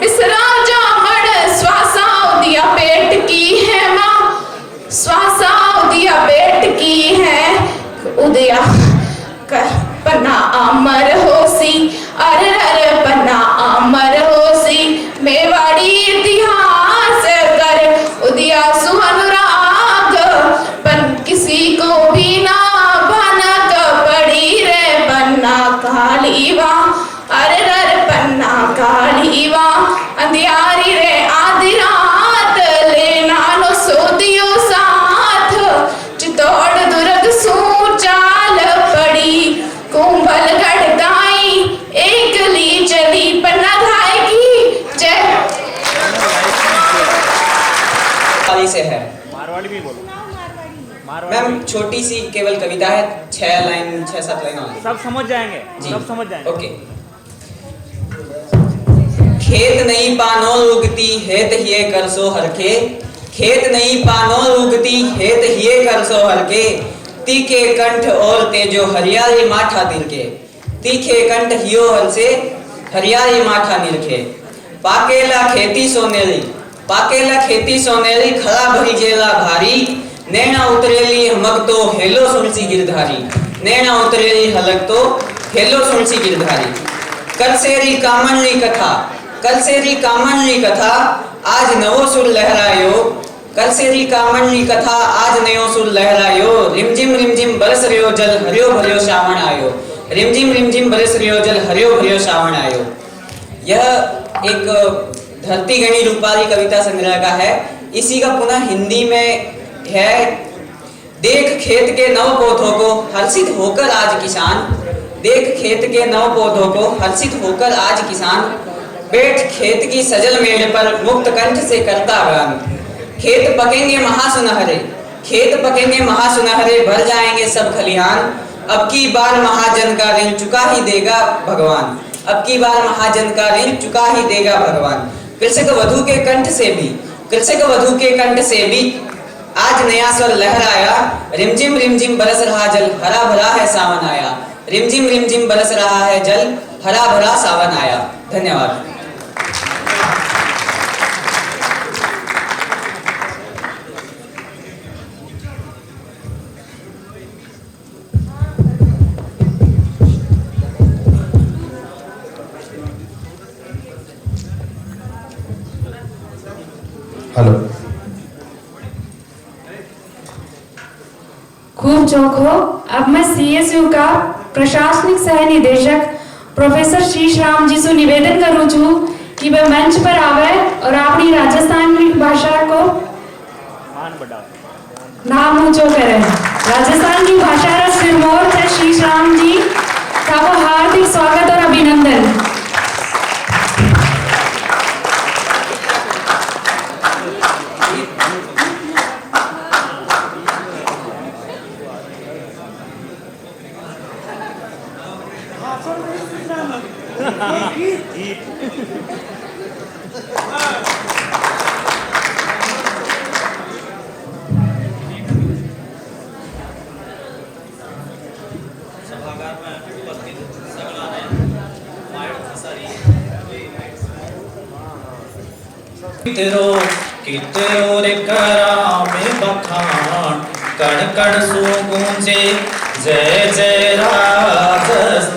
बिसरा जामण श्वासा उदिया पेट की है माँ, श्वासा उदिया पेट की है, उदिया पन्ना अमर होसी, अरे अरे पन्ना अमर होसी, मेवाड़ी इतिहास कर उदिया सुहानुराग, पन किसी को भी ना भनक पड़ी रे पन्ना कालीवा, अरे अरे पन्ना कालीवा, अंधियारी रे आधी रात लेना लो सोदियो साथ, चितौड़ दुर्ग सू चाल पड़ी, कुंभलगढ़ दाई एक ली चली पन्ना धाय की जय। से है मारवाड़ी भी बोलो। मैम छोटी सी केवल कविता है, 6 लाइन 6-7 लाइन और सब समझ जाएंगे, सब समझ जाएंगे। ओके। खेत नहीं पानो उगती हेत हिये करसो हरखे, खेत नहीं पानो उगती हेत हिये करसो हरखे, तीखे कंठ और तेजो हरियाली माठा दिलके, तीखे कंठ हियो हल से हरियाली माठा निरखे, पाकेला खेती सोनेली, पाकेला खेती सोनेली, खड़ा भरी जेला भारी, नैना उतरेली हमक तो हेलो सुनसी गिरधारी, नैना उतरेली हलक तो हेलो सुनसी गिरधारी, कलसेरी कामनली कथा, कलसेरी कामनली कथा, आज नवो सुर लहरायो, कलसेरी कामनली कथा आज नयो सुर लहरायो, रिमझिम बरस रियो जल हरियो भरियो श्रावण आयो, रिमझिम बरस रियो जल हरियो भरियो श्रावण आयो। यह एक धरती गणी रूपाली कविता संग्रह का है। इसी का पुनः हिंदी में है। देख खेत के नव पौधों को हर्षित होकर आज किसान, देख खेत के नव पौधों को हर्षित होकर आज किसान, बैठ खेत की सजल मेड़ पर मुक्त कंठ से करता गान, खेत पकेंगे महासुनहरे, खेत पकेंगे महासुनहरे, भर जाएंगे सब खलिहान, अब की बार महाजन का ऋण चुका ही देगा भगवान, अब की बार महाजन का ऋण चुका ही देगा भगवान। कृषक वधु के कंठ से भी, कृषक वधु के कंठ से भी आज नया स्वर लहराया, रिमझिम बरस रहा जल हरा भरा है सावन आया, रिमझिम बरस रहा है जल हरा भरा सावन आया। धन्यवाद। हेलो। खूब चौक हो। अब मैं CSU का प्रशासनिक सह निदेशक प्रोफेसर शीश राम जी से निवेदन करूँ छू कि वह मंच पर आवे और अपनी राजस्थान की भाषा को नाम ऊंचो करे। राजस्थान की भाषा का सिरमौर से शीश राम जी का वो हार्दिक स्वागत और अभिनंदन। कितरो रे करामे बखान, कण कण सो गूंजे जय जय राजस्थान,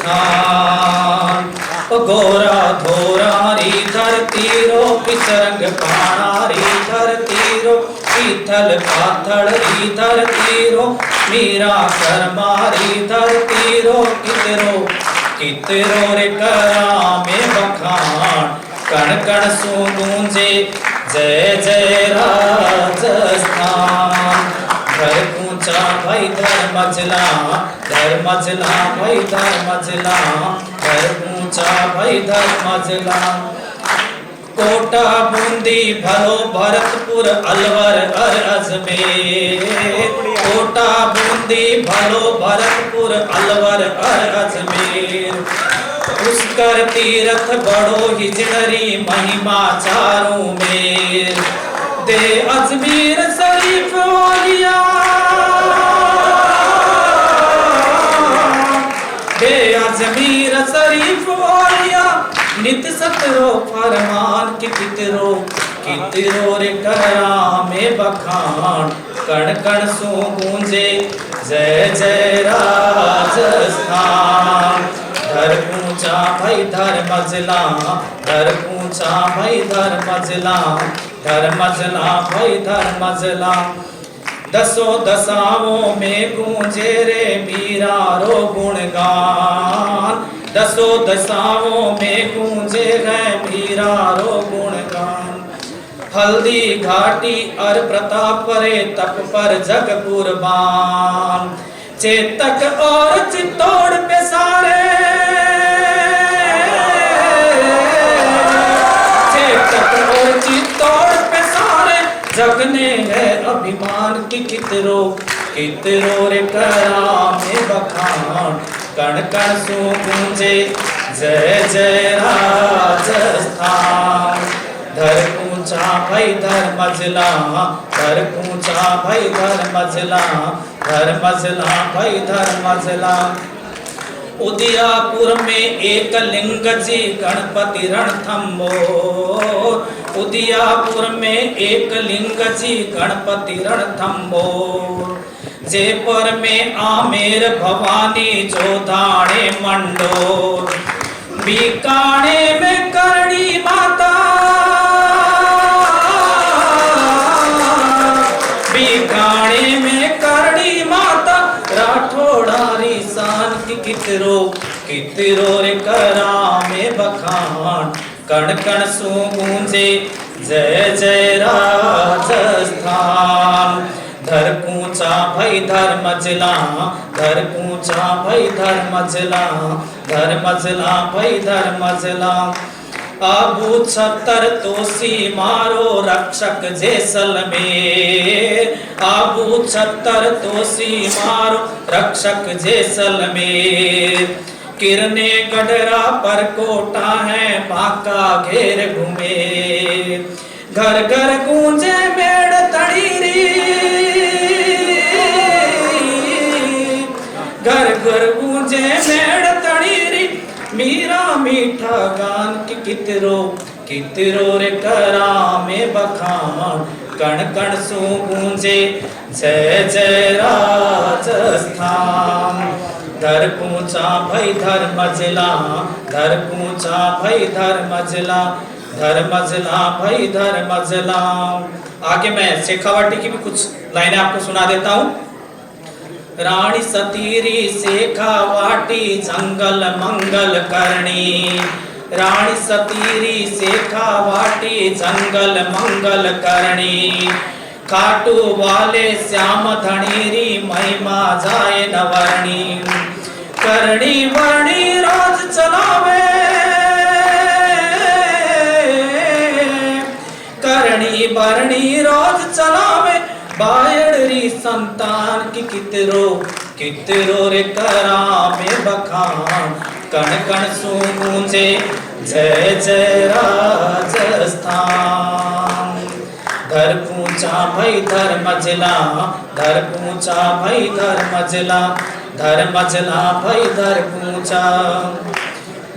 गोरा धोरा री धरती रो पितरंग पाना री धरती रो, पीथल पाथल री धरती रो, मीरा कर्मा री धरती रो, कितरो रे करामे बखान, कण कण सो गूंजे जय जय राजस्थान। घर ऊंचा भाई धर्मजला, धर्मजला भाई धर्मजला, घर ऊंचा भाई धर्मजला, कोटा बूंदी भरो भरतपुर अलवर अर अजमेर, कोटा बूंदी भरो भरतपुर अलवर अर अजमेर, पुष्कर तीरथ बड़ो हिजड़री महिमा चारों मेर, दे अजमेर शरीफ वालिया, दे अजमेर शरीफ वालिया, नित सतरो फरमान कि कितरो रे करा में बखान कण कण सो गूंजे जय जय राजस्थान। धर पूछा भाई धर मजला, धर पूछा भाई धर मजला, धर मजला भाई धर मजला। दसों दशाओं में गूंजे रे मीरा रो गुणगान, दसों दशाओं में गूंजे है मीरा रो गुणगान। हल्दी घाटी और प्रताप रे तप पर जग कुर्बान, चेतक और चित्तौड़ पे सारे, चेतक और चित्तौड़ पे सारे जगने है अभिमान की कितरो रे करा में बखान कण कण सो गूंजे जय जय राजस्थान। धर पूछा भाई धर मजला, धर पूछा भाई धर मजला, धर मजला भाई धर मजला। उदयपुर में एक लिंग जी गणपति रणथंबोर, उदयपुर में एक लिंग जी गणपति रणथंबोर। जयपुर में आमेर भवानी जोधाणे मंडोर, बीकाने में करणी माता, बीकाने में करणी माता। राठौड़ारी शान की कितरो रे करा में बखान कण कण सो गूंजे जय जय राजस्थान। धर पूछा भाई धर मजला, धर पूछा भाई धर मजला, धर मजला भाई धर मजला। आबू छतर तोसी मारो रक्षक जैसलमेर, आबू छतर तोसी मारो रक्षक जैसलमेर। किरने गडरा पर कोटा है बाका घेर घूमे, घर घर गूंजे मेड़ तड़ीरी, घर घर गूंजे मेड़ तड़ीरी। मीरा मीठा गान की कितरो रे करा में बखान कण कण सो गूंजे जय जय राजस्थान। धर पूछा भाई धर मजला, धर पूछा भाई धर मजला, धर मजला भाई धर मजला। आगे मैं शेखावाटी की भी कुछ लाइनें आपको सुना देता हूँ। रानी सतीरी शेखावाटी जंगल मंगल करनी, रानी सतीरी शेखावाटी जंगल मंगल करनी। खाटू वाले श्याम धनीरी महिमा जाए नवरणी, करणी वर्णी रोज चलावे, करणी वर्णी रोज चलावे। बायड़ी संतान की कितरो रे करा में बखान कण कण सो गूंजे जय जय राजस्थान। धर पूछा भाई धर मजला, धर पूछा भाई धर मजला, धर मजला भाई धर पूछा।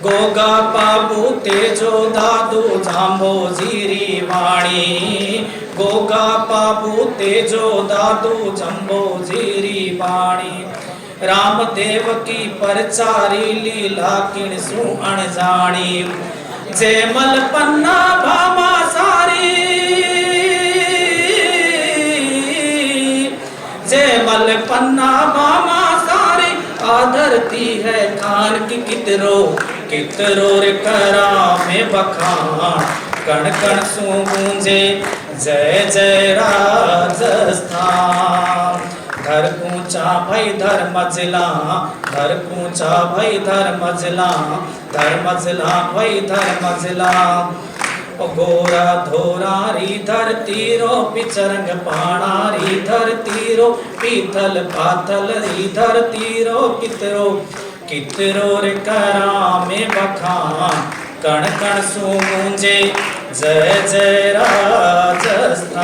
गोगा बाबू तेजो दादू जाम्बो जीरी वाणी, गोगा बाबू तेजो दादू जम्बो जीरी वाणी। रामदेव की परचारी लीला किण सु अणजाणी, जयमल पन्ना भामा सारी, जयमल पन्ना भामा सारी। आदरती है खान की कितरो रे करा में बखान कण कण सो गूंजे जय जय राजस्थान। धर पूछा भाई धर मजला, धर पूछा भाई धर मजला, धर मजला भाई धर मजला। गोरा धोरा री धरती रो पिचरंग पाणा री धरती रो पीथल पाथल री धरती रो कितरो रे करा में बखान कण कण सो गूंजे जय जय राजस्थान।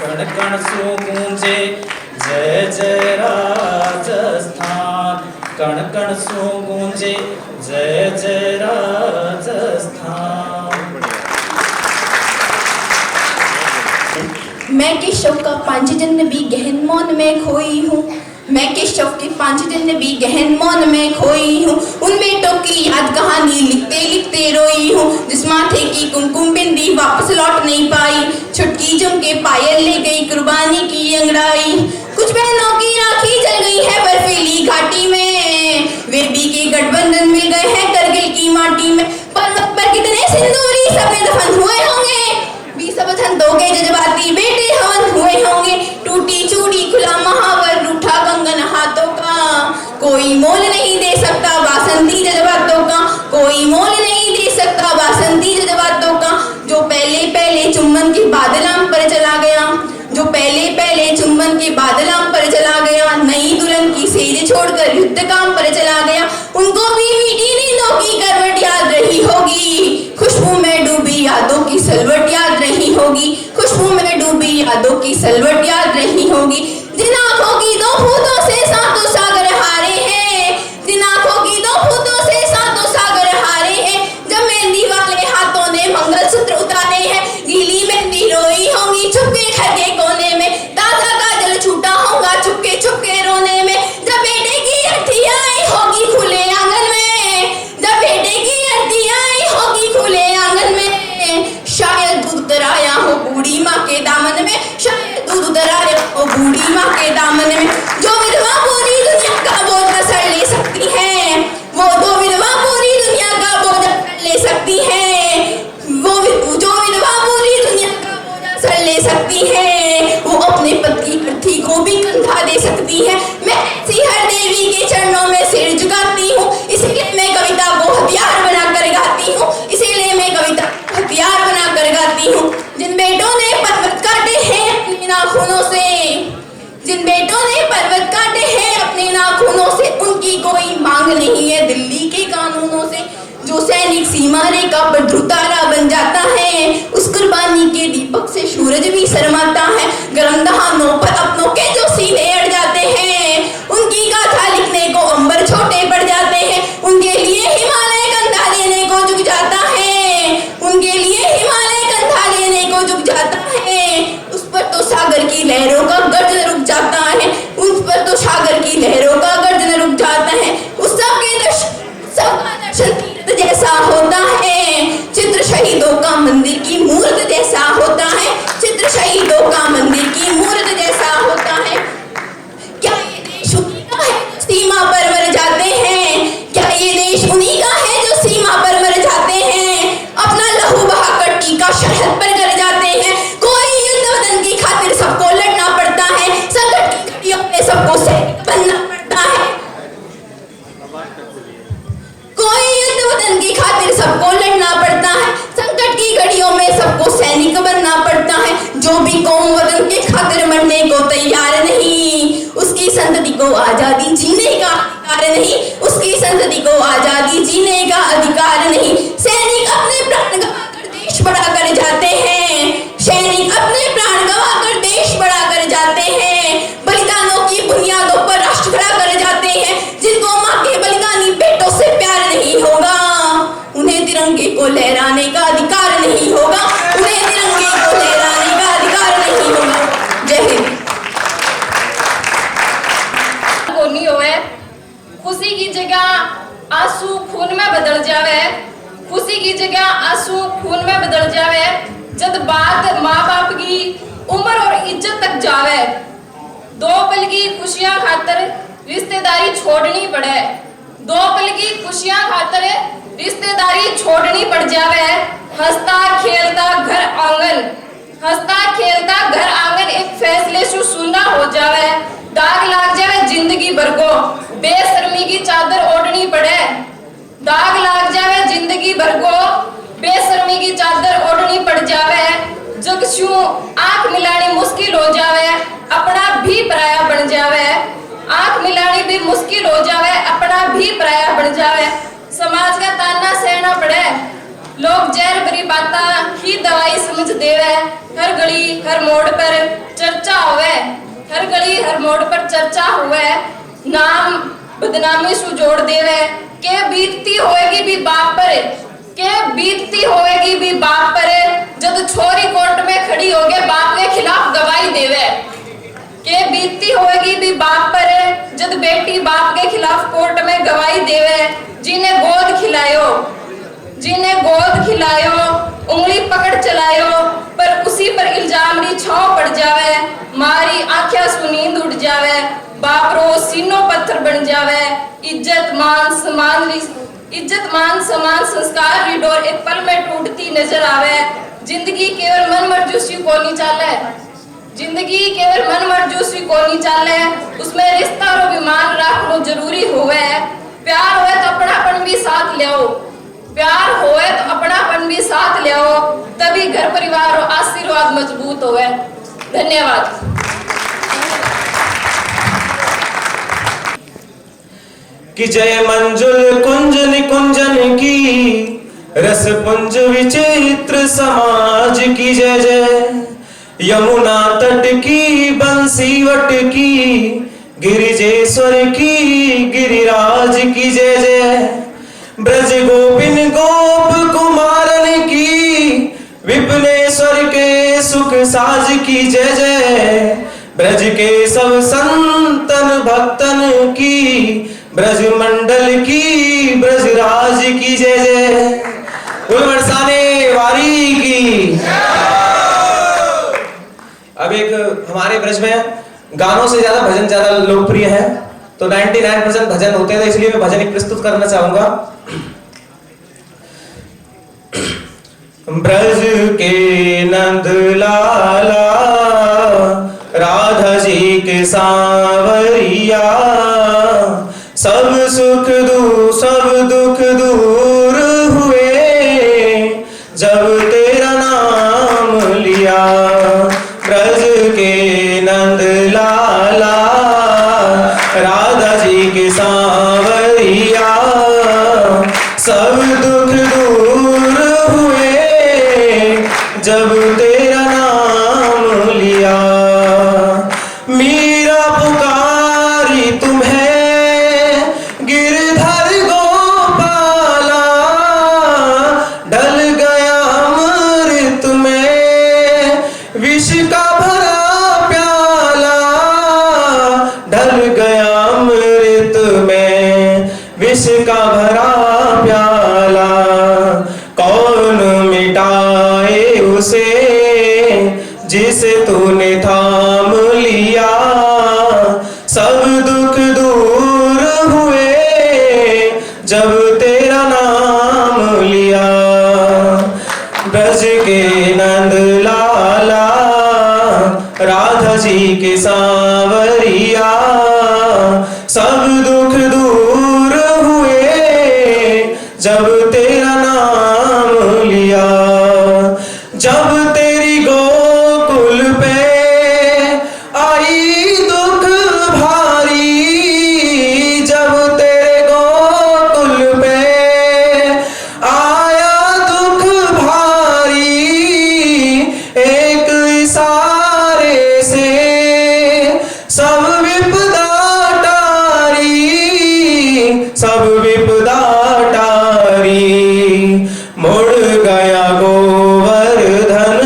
कण कण सो गूंजे जय जय राजस्थान, कण कण सो गूंजे जय जय राजस्थान। मैं केशव का 5 जन्म भी गहन मौन में खोई हूँ। मैं केशव के 5 जन्म भी गहन मौन में खोई हूँ। उन बेटों की याद कहानी लिखते लिखते रोई हूँ। जिस माथे की कुमकुम बिंदी वापस लौट नहीं पाई, छुटकी झुमके पायल ले गई कुर्बानी की अंगड़ाई। कुछ बहनों की राखी जल गई है बर्फीली घाटी में, वे भी के गठबंधन मिल गए हैं करगिल की माटी में। पर्वत पर कितने सिंदूरी सफेद दफन हुए होंगे, 20 बसंतों के जज्बाती बेटे हवन हुए होंगे। टूटी चूड़ी खुला महावर रूठा कंगन हाथों का, कोई मोल नहीं दे सकता वासंती जज्बातों का, कोई मोल नहीं दे सकता वासंती जज्बातों का। जो पहले पहले चुम्बन के बादलाम पर चला गया, जो पहले पहले चुम्बन के बादलाम पर चला गया, नई दुल्हन की सेज छोड़कर युद्ध काम पर चला गया। उनको भी मीठी नींदों की करवट याद रही होगी, खुशबू में डूबी यादों की सलवट याद रही होगी, खुशबू में डूबी यादों की सलवट याद रही होगी। जिन आंखों की 2 फूटों से सातों सागर हारे हैं, जिन आंखों की 2 फूटों से सातों सागर हारे हैं, जब मेहंदी वाले हाथों ने मंगलसूत्र उतारे हैं, गीली मेहंदी रोई होंगी चुपके घर के कोने में, ताजा काजल छूटा होगा चुपके चुपके रोने में। जब बेटे की अर्थी आई होगी खुले आंगन में, जब बेटे की अर्थी आई होगी खुले आंगन में, शायद दूध उतराया हो बूढ़ी माँ के दामन में, शायद दूध उतराया हो बूढ़ी माँ के दामन में। जो विधवा पूरी दुनिया का बोझ सर ले सकती है, वो दो विधवा पूरी दुनिया का बोझ ले सकती है, वो जो विधवा पूरी दुनिया का बोझ सर ले सकती है, वो अपने पति अर्थी को भी कंधा दे सकती है। मैं ऐसी हर देवी के चरणों में सिर झुकाती हूँ, इसीलिए मैं कविता को हथियार बनाकर गाती हूँ, इसीलिए मैं कविता हथियार बनाकर गाती हूँ। जिन बेटों ने पर्वत काटे हैं अपने नाखूनों से, जिन बेटों ने पर्वत काटे हैं अपने नाखूनों से, उनकी कोई मांग नहीं है दिल्ली के कानूनों से। जो सैनिक सीमा रेखा पर ध्रुव तारा बन जाता है, उस कुर्बानी के दीपक से सूरज भी शर्माता है। गरम दहानों पर अपनों के जो सीने अड़ जाते हैं, उनकी गाथा लिखने को अंबर छोटे पड़ जाते हैं। उनके लिए हिमालय कंधा देने को झुक जाता है, उनके लिए हिमालय कंधा देने को झुक जाता है। उस पर तो सागर की लहरों का गर्जन रुक जाता है, उस पर तो सागर की लहरों का गर्जन रुक जाता है। उस सबका दर्शन तीर्थ जैसा होता है, चित्र शहीदों का मंदिर की मूर्त जैसा होता है, चित्र शहीदों का मंदिर की मूर्त जैसा होता है। क्या ये देश उन्हीं का है जो सीमा पर मर जाते हैं, क्या ये देश उन्हीं का है जो सीमा पर मर जाते हैं, अपना लहू बहाकर टीका शहद पर कर जाते हैं। कोई युद्ध वतन की खातिर सबको लड़ना पड़ता है, संकट की घड़ियों में सबको सैनिक बनना पड़ता है। कोई युद्ध वतन की खातिर सबको लड़ना पड़ता है, संकट की घड़ियों में सबको सैनिक बनना पड़ता है। जो भी कौम वतन के खातिर मरने को तैयार नहीं, उसकी संतति को आजादी जीने का अधिकार नहीं, उसकी संतति को आजादी जीने का अधिकार नहीं। सैनिक अपने प्राण गंवाकर देश बड़ा कर जाते हैं, सैनिक अपने प्राण गंवाकर देश बड़ा कर जाते हैं। बलिदानों की बुनियादों पर राष्ट्र खड़ा कर जाते हैं। जिनको माँ के बलिदानी बेटों से प्यार नहीं होगा, उन्हें तिरंगे को लहराने का अधिकार नहीं होगा, उन्हें तिरंगे को लहराने का अधिकार नहीं होगा। जय हिंद। नहीं होवे, खुशी की जगह आंसू खून में बदल जावे, खुशी की जगह आंसू खून में बदल जावे। जब बात माँ बाप की उम्र और इज्जत तक जावे, 2 पल की खुशियां खातर रिश्तेदारी छोड़नी पड़े, 2 पल की खुशियां खातर रिश्तेदारी छोड़नी पड़ जावे। हंसता खेलता घर आंगन, हंसता खेलता घर आंगन एक फैसले से सुनना हो जावे। दाग लाग जावे जिंदगी भर को, बेशर्मी की चादर ओढ़नी पड़े, दाग लाग जावे जिंदगी भर को, बेशर्मी की चादर ओढ़नी पड़ जावे। जग शू आंख मिलानी मुश्किल हो जावे, अपना भी पराया बन जावे, आंख मिलानी भी मुश्किल हो जावे, अपना भी पराया बन जावे। समाज का ताना सहना पड़े, लोग जहर भरी बातें ही दवाई समझ देवे। हर गली हर मोड़ पर चर्चा होवे, हर गली हर मोड़ पर चर्चा हुए, नाम बदनामी सु जोड़ देवे। के बीतती होएगी भी बाप पर, के बीतती होएगी भी बाप पर, जब छोरी कोर्ट में खड़ी होगे बाप के खिलाफ गवाही भी बाप पर है जब बेटी बाप के खिलाफ कोर्ट में गवाही देवे। जिन्हें गोद खिलायो उंगली पकड़ चलायो पर उसी पर इल्जाम री छाव पड़ जावे। मारी आंखें सु नींद उड़ जावे, बाप रो सीनो पत्थर बन जावे। इज्जत मान सम्मान संस्कार री डोर एक पल में टूटती नजर आवे। जिंदगी केवल मन मर्जी को नहीं चाले, उसमें रिश्ता रो विमान राखनो जरूरी होवे। प्यार होए तो अपनापन भी साथ ले आओ, तभी घर परिवार और आशीर्वाद मजबूत होवे। धन्यवाद। कि जय मंजुल कुंज निकुंजन की, रस पुंज विचित्र समाज की जय जय। यमुना तट की बंसीवट की, गिरिजेश्वर की गिरिराज की जय जय। ब्रज गोपिन गोप कुमारन की, विपिनेश्वर के सुख साज की जय जय। ब्रज के सब संतन भक्तन की, ब्रज मंडल की ब्रजराज की जय जय। बरसाने वारी की। अब एक हमारे ब्रज में गानों से ज्यादा भजन ज्यादा लोकप्रिय है, तो 99% भजन होते हैं, इसलिए मैं भजन एक प्रस्तुत करना चाहूंगा। ब्रज के नंद लाला, राधा जी के सांवरिया, सब दुख दूर हुए जब तेरा नाम लिया। ब्रज के नंद लाला, राधा जी के सांवरिया, सब दुख दूर हुए जब तेरा नाम लिया। मीरा पुकारी तुम्हें गिरधर गोपाला, ढल गया अमृत में विष का भरा प्याला। ढल गया अमृत में विष का भरा प्याला। कौन मिटाए उसे जिसे तूने थाम लिया। सब दुख दूर हुए जब तेरा नाम लिया। ब्रज के नंद लाला, राधा जी के सांवरिया, सब दुख दूर हुए जब तेरा नाम लिया। जब तेरी गोकुल पे आई दुख भारी, जब तेरे गोकुल पे आया दुख भारी, एक इशारे से सब विपदा टारी, सब विपदा टारी। मुड़ गया गोवर्धन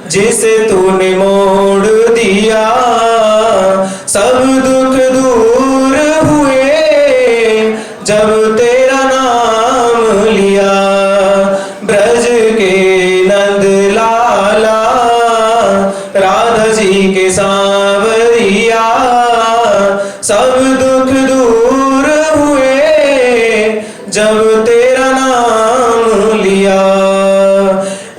जिसे तूने मोड़ दिया। सब दुख दूर हुए जब तेरा नाम लिया। ब्रज के नंद लाला, राधा जी के सांवरिया, सब दुख दूर हुए जब तेरा नाम लिया।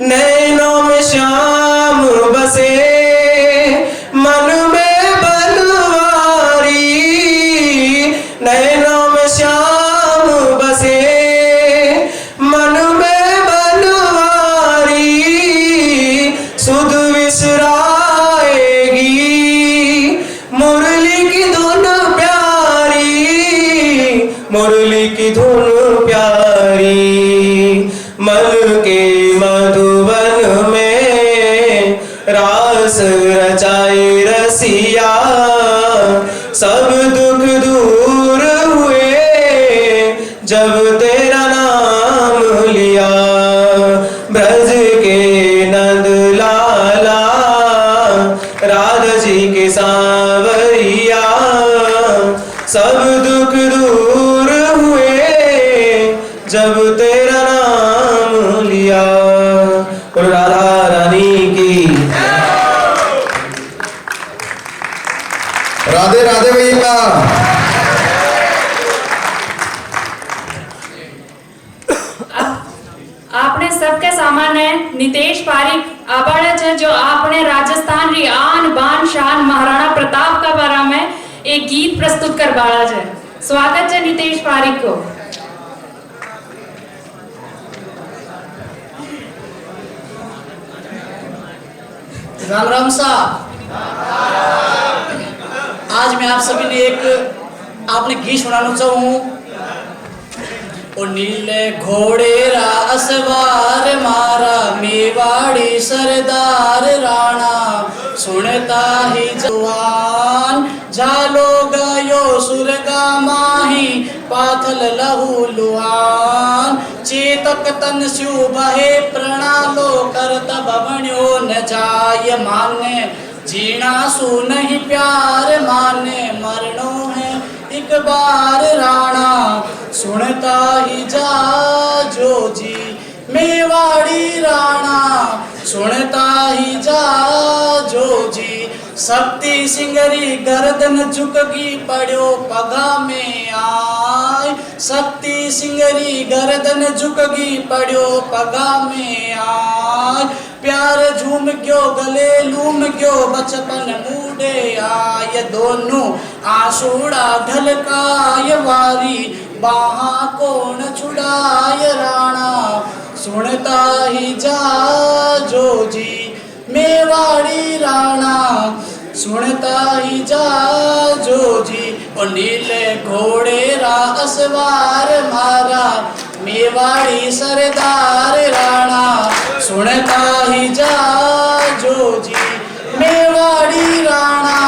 नैनों में श्याम बसे, मन में बनवारी, नैनों में श्याम बसे, मन में बनवारी। सुध विसराएगी मुरली की धुन प्यारी, मुरली की धुन प्यारी। मन के मधुबन में रास रचाए रसिया, सब दुख दूर हुए जब तेरा नाम लिया। ब्रज के नंद लाला, राधा जी के सांवरिया, बोलो राधा रानी की। राधे राधे भैया। आपने सबके सामने नितेश पारिक आबाड़ा है जो आपने राजस्थान री आन बान शान महाराणा प्रताप का बारे में एक गीत प्रस्तुत कर बाड़ा है। स्वागत है नितेश पारिक को। राम राम साहब, आज मैं आप सभी ने एक आपने गीत सुनाना चाहूँ। ओ नीले घोड़े रा असवार मारा मेवाड़ी सरदार राणा सुनता ही जवान झालो गयो सुरगा माही पाथल लहू लुहान चेतक तन स्यु बहे प्रणालो करतब बण्यो न जाय माने जीना सु नहीं प्यार माने मरणो है एक बार राणा सुनता ही जा जो जी मेवाड़ी राणा सुनता ही जा जो जी शक्ति सिंगरी गर्दन झुकगी पड़ो पगा में आय शक्ति सिंगरी गर्दन झुकगी पड़ो पगा में आय प्यार झूम क्यों गले लूम क्यों बचपन मूडे आय दोनों आंसुड़ा ढलकाय वारी बाहा कौन छुड़ाय राणा सुनता ही जा जो जी मेवाड़ी राणा सुनता ही जा जो जी और नीले घोड़े रा असवार मारा मेवाड़ी सरदार राणा सुनता ही जा जो जी मेवाड़ी राणा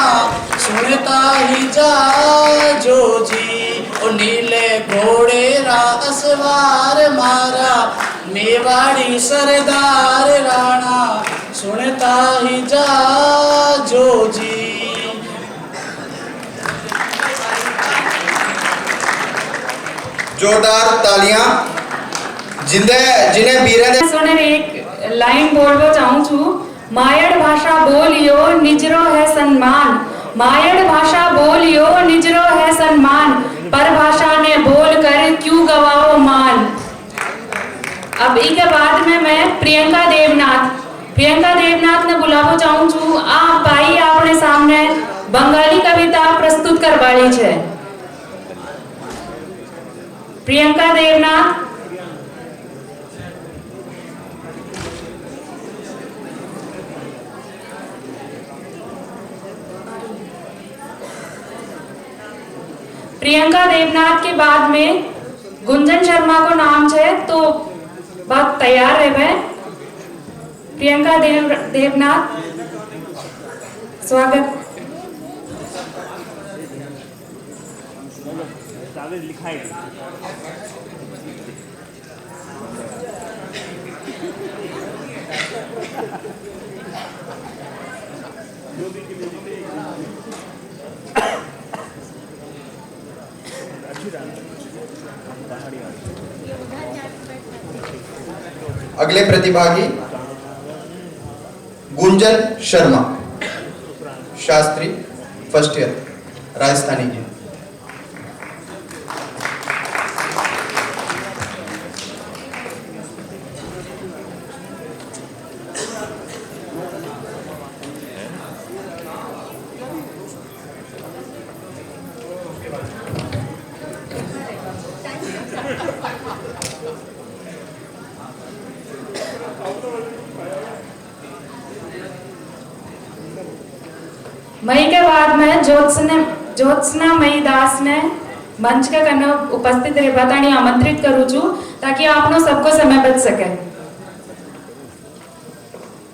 सुनता ही जा जो जी और नीले घोड़े रा असवार मारा मेवाड़ी सरदार राणा सुनता ही जा जो जी। जोरदार तालियां जिन्हें वीरेंद्र सुने एक लाइन बोलबो चाहूँ छू। मायड़ भाषा बोलियो निजरो है सम्मान मायड़ भाषा बोलियो निजरो है सम्मान पर भाषा ने बोल कर क्यों गवाओ मान। अब इसके बाद में मैं प्रियंका देवनाथ ने बुलावो चाहूँ छू। आप भाई आपने सामने बंगाली कविता प्रस्तुत करवाली छे। प्रियंका देवनाथ। प्रियंका देवनाथ के बाद में गुंजन शर्मा को नाम छे तो बात तैयार है। प्रियंका देवनाथ स्वागत। कागज लिखाई अगले प्रतिभागी गुंजन शर्मा शास्त्री फर्स्ट ईयर राजस्थानी की। मई के बाद में ज्योत्सना मई दास ने मंच के कन्ने उपस्थित रह बतानी आमंत्रित करूँ छू ताकि आपनो सबको समय बच सके।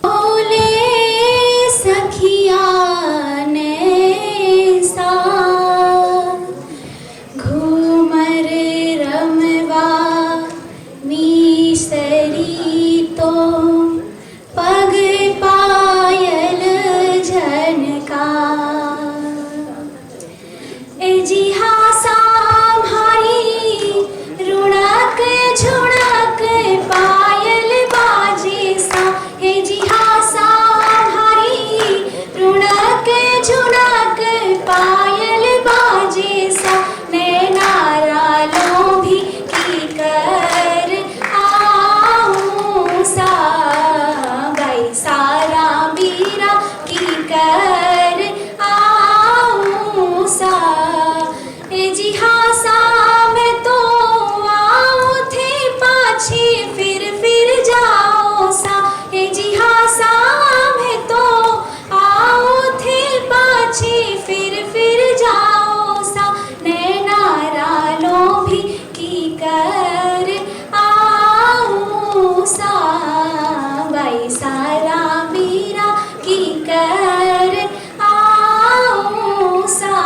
बोले सखिया ने सा घूमर रमवा मीसरी तो पग पायल झनका जिहा सांभारी रुणक झुणक पायल भाई सारा बीरा की कर आओ सा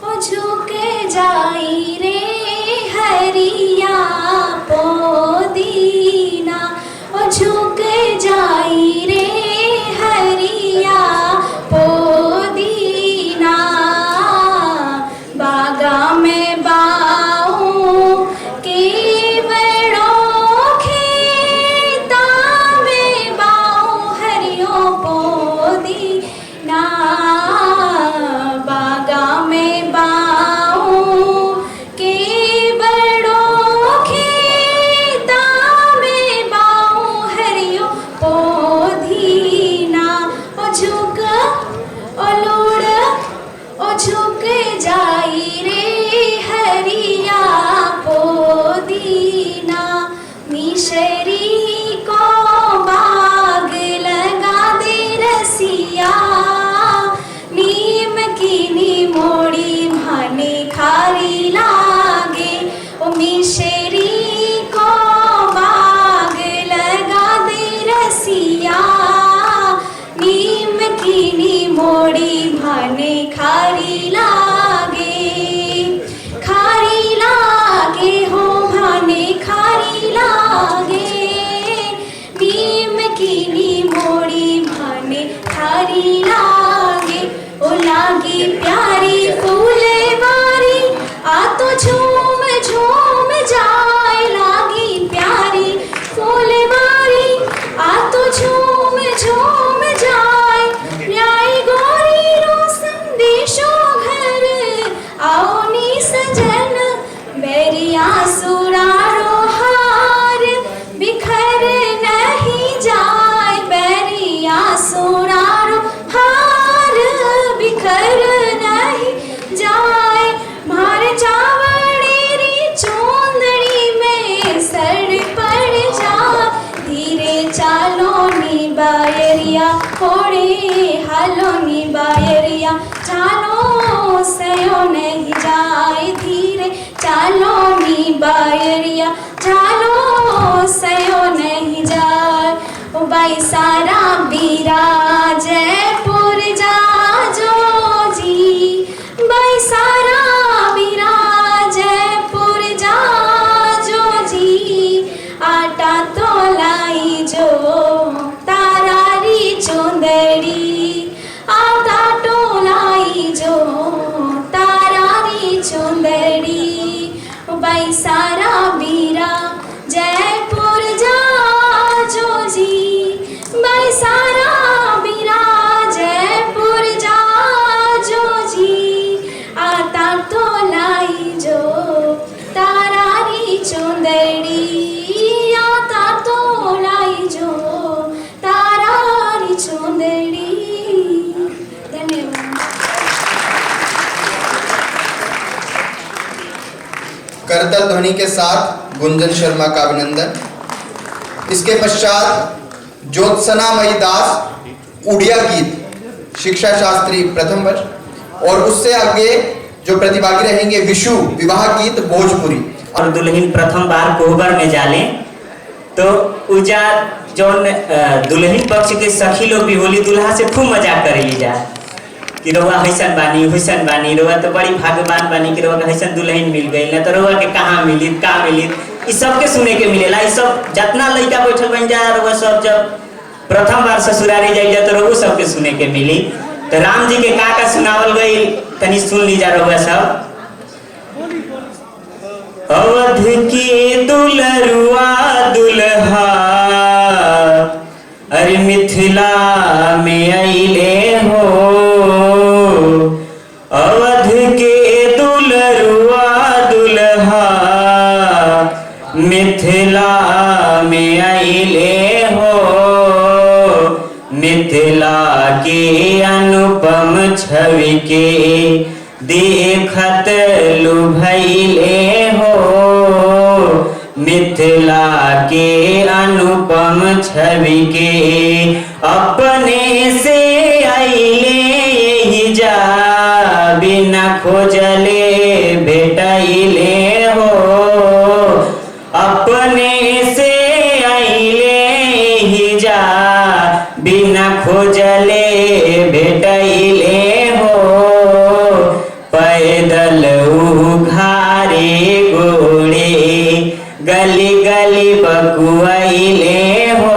ओ झुके जाई रे हरिया पोदीना ओ झुके जाई रे हरिया पोदीना बागा में बाऊ के बड़ो खेता में बाऊ हरियो पोदीना बागा में बाऊ के बड़ो खेता में बाऊ हरियो पोदीना ओ झुक ओ लूड़ ओ झुक जाई रे हरिया पोदीना मिशरी को बाग लगा दे रसिया नीम की मोड़ी भाने खारी लागे ओ मिशरी को बाग लगा दे रसिया नीम की मोड़ी भाने खारी लागे हो भाने खारी लागे नीम की मोड़ी भाने खारी लागे ओ लागी प्यारी फूले बारी आ तो झूम झूम जाए लागी प्यारी फूले बारी आ तो झूम झूम जाए न्याय गोरी रो संदेशो घर आओ नी सजन बेरिया सुरारो हार बिखर नहीं जाए बेरिया सुरारो हार बिखर नहीं जाए मारे चावड़ेरी चोंदड़ी में सड़ पड़ जा धीरे चालो नी बायरिया होड़े हालो नी बायरिया चालो सयो नहीं जाए धीरे चालो नी बायरिया चालो सयो नहीं जाए ओ भाई सारा बीरा जयपुर जा जो जी भाई सारा बीरा जयपुर जा जो जी आटा तो लाई जो तारारी चुंदड़ी आटा तो लाई जो तारारी चुंदड़ी ओ भाई सारा बीरा जयपुर जा जो जी भाई सारा बीरा जयपुर जा जो जी आता तो लाई जो तारारी चुंदड़ी आता तो लाई जो तारारी चुंदड़ी। धन्यवाद। करतल ध्वनि के साथ गुंजन शर्मा का अभिनंदन। इसके पश्चात ज्योत्सनामयी दास उड़िया गीत शिक्षा शास्त्री प्रथम वर्ष और उससे आगे जो प्रतिभागी रहेंगे विशु विवाह गीत भोजपुरी। और दुल्हन प्रथम बार कोहबर में जाले तो उजा जौन दुल्हन पक्ष के सखी लोग भी होली दुल्हा से खूब मजाक करेली जा कि रउआ हैसन बानी रउआ तो बड़ी भाग्यवान बानी कि रउआ के हैसन दुल्हन मिल गई ना तो रउआ के कहाँ मिली का मिली ई सब के सुने के मिलेला। ई सब जितना लड़का बैठल बन जा रउआ सब जब प्रथम बार ससुरारी जाई जा तो रउआ सब के सुने के मिली। तो राम जी के का सुनावल गई तनी सुन ली जा रउआ सब। अवध की दुलरुआ दुल्हा अरे मिथिला में अइले हो अवध के दुलरुआ दुल्हा मिथिला में अइले हो मिथिला के अनुपम छवि के देखत लुभैले हो मिथिला के अनुपम छवि के अपने से आइले यही जा बिना खोजले भेटैले हो अपने से आइले यही जा खोजले भेटैले हो पैदल उघारे गोड़े गली गली बकुआइले हो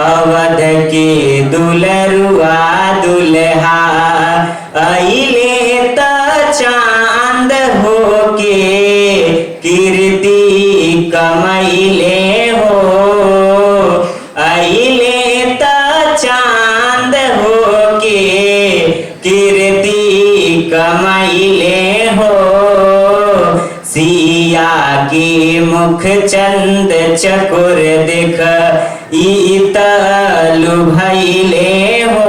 अवध के दुलरुआ दुल्हा अइले त चांद होके कीर्ति कमैले हो अइले त चांद होके कीर्ति कमैले हो सिया के मुख चंद चकोर देख इतलु भैले हो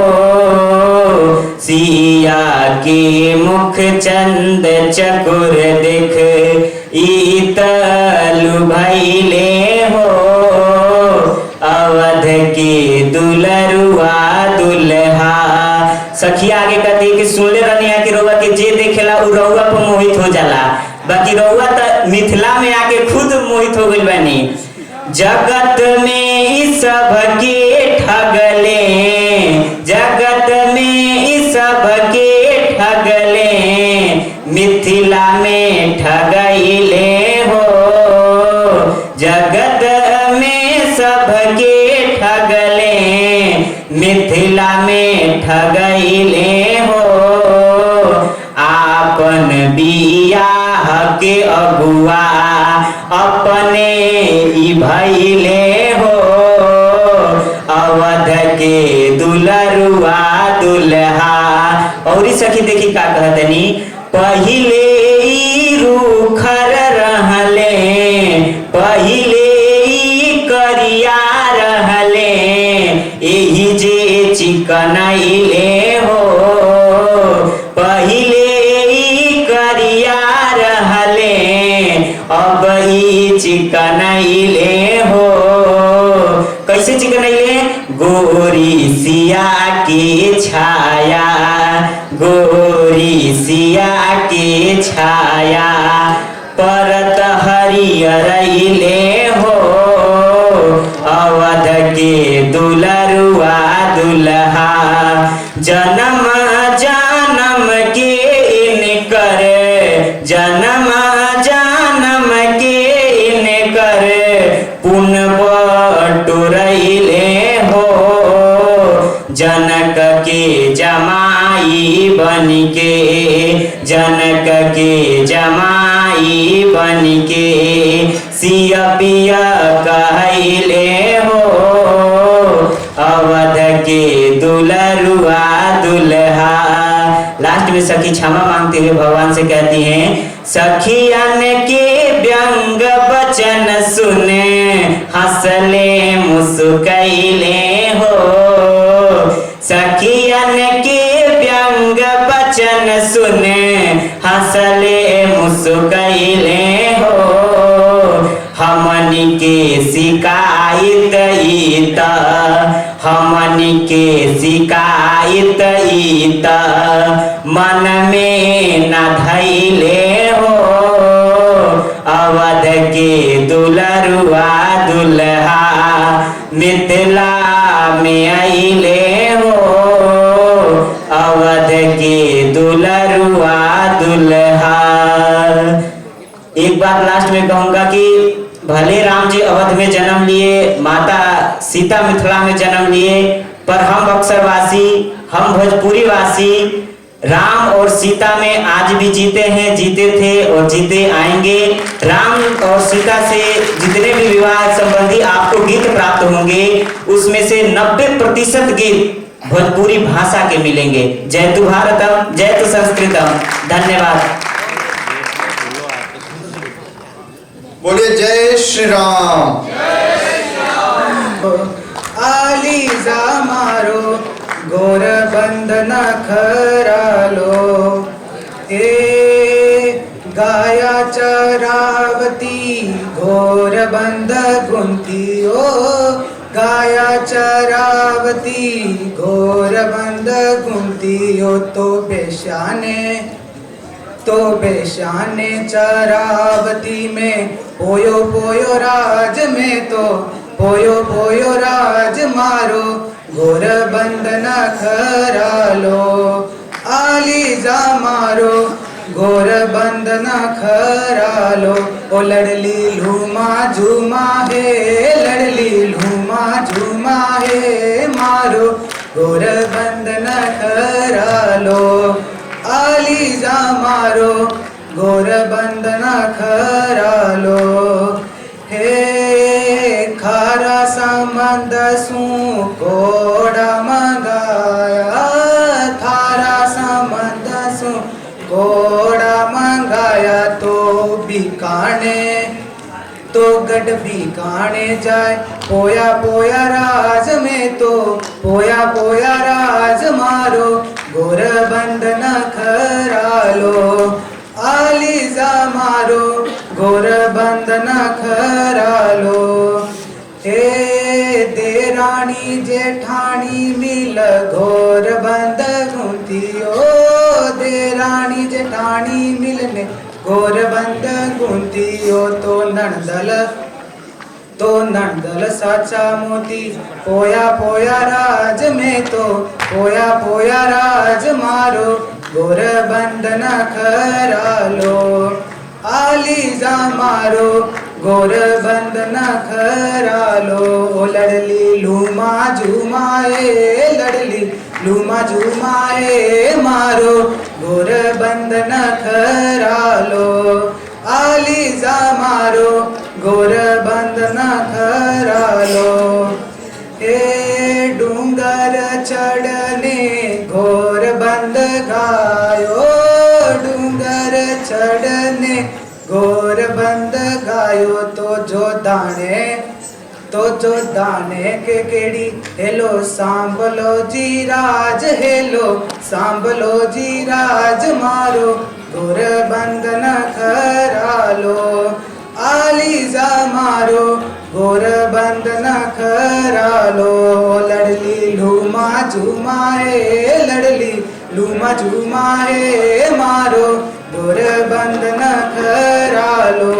सिया के मुख चंद चकोर देख इतलु भैले हो अवध के दुलरुआ दुल्हा। सखिया आगे कहती कि सुनले रनिया के रउआ के जे देखेला उ रउआ पर मोहित हो जाला बाकी रउआ त मिथिला में आके खुद मोहित हो गइल बानी। जगत में ई सब के ठगले जगत में ई सब के ठगले मिथिला में ठगैले हो जगत में सब के ठगले मिथिला में ठगैले हो आपन बियाह के अगुआ अपने ई भैले हो अवध के दुलरुआ दुल्हा। और सखी देखी का कहतनी पहिले ई रूखर रहले पहिले ई करिया रहले एही जे चिकनैले हो पहिले ई करिया रहले अब ई चिकनैले हो कैसे चिकनैले गोरी सिया के छाया गोरी सिया के छाया परत हरियरैले हो अवध के दुलरुआ दुल्हा। जन्म जानम के इनकर जन्म जानम के इनकर पुन बटुरैले हो जनक के जमाई बनिके जनक के जमाई बनिके सिया पिया कहैले हो अवध के दुलरुआ दुल्हा। लास्ट में सखी क्षमा मांगते हुए भगवान से कहती हैं सखियन के व्यंग वचन सुने हंसले मुस्कैले हो सखियन के व्यंग वचन सुने हंसले मुस्कैले हो हमनी के शिकायत इत हमनी के शिकायत इत मन में न धैले हो अवध के दुलरुआ दुल्हा मिथिला में अइले हो अवध के दुलरुआ दुल्हा। एक बात लास्ट में कहूंगा कि भले राम जी अवध में जन्म लिए माता सीता मिथिला में जन्म लिए पर हम बक्सरवासी हम भोजपुरी वासी राम और सीता में आज भी जीते हैं जीते थे और जीते आएंगे। राम और सीता से जितने भी विवाह संबंधी आपको गीत प्राप्त होंगे उसमें से 90% गीत भोजपुरी भाषा के मिलेंगे। जय तु भारतम जय तु संस्कृतम। धन्यवाद। बोलिए जय श्री राम। आलीजा मारो गोर बंधन खरालो ए गाया चरावती घोर बंध गुंथियो गाया चरावती घोर बंध गुंथियो तो बेशाने चरावती में पोयो पोयो राज में तो पोयो पोयो राज मारो घोर बंधन खरालो आलीजा मारो घोर बंधन खरालो ओ लड़ली लूमा झूमा है लड़ली लूमा झूमा है मारो घोर बंधन खरालो आलीजा मारो घोर बंधन खरालो हे खारा संबंध सू कोड़ा मंगाया थारा संबंध सू कोड़ा मंगाया तो बिकाने तो गढ़ बिकाने जाए पोया पोया राज में तो पोया पोया राज मारो घोर बंधन खरालो आलीजा मारो घोर बंधन खरालो हे देरानी जेठानी मिल घोर बंध गुंथियो देरानी जेठानी मिलने घोर बंध गुंथियो तो नंदल साचा मोती पोया पोया राज में तो पोया पोया राज मारो घोर बंधन खरालो आलीजा मारो घोर बंधन खरालो लड़ली लूमा झूमाए लड़ली लूमा झूमाए मारो घोर बंधन खरालो आलीजा मारो घोर बंधन खरालो हे डूंगर चढ़ने घोर बंध गायो डूंगर चढ़ने घोर बंध गायो तो जो दाने के केड़ी हेलो सांभलो जी राज हेलो सांभलो जी राज मारो घोर बंधन खरालो आलीजा मारो घोर बंधन खरालो लड़ली लूमा झूमाए लड़ली लूमा झूमाए मारो घोर बंधन खरालो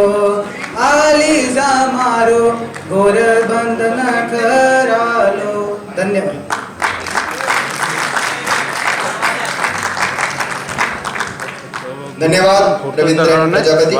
आलीजा मारो घोर बंधन खरालो। धन्यवाद। धन्यवाद रविंद्र प्रजापति।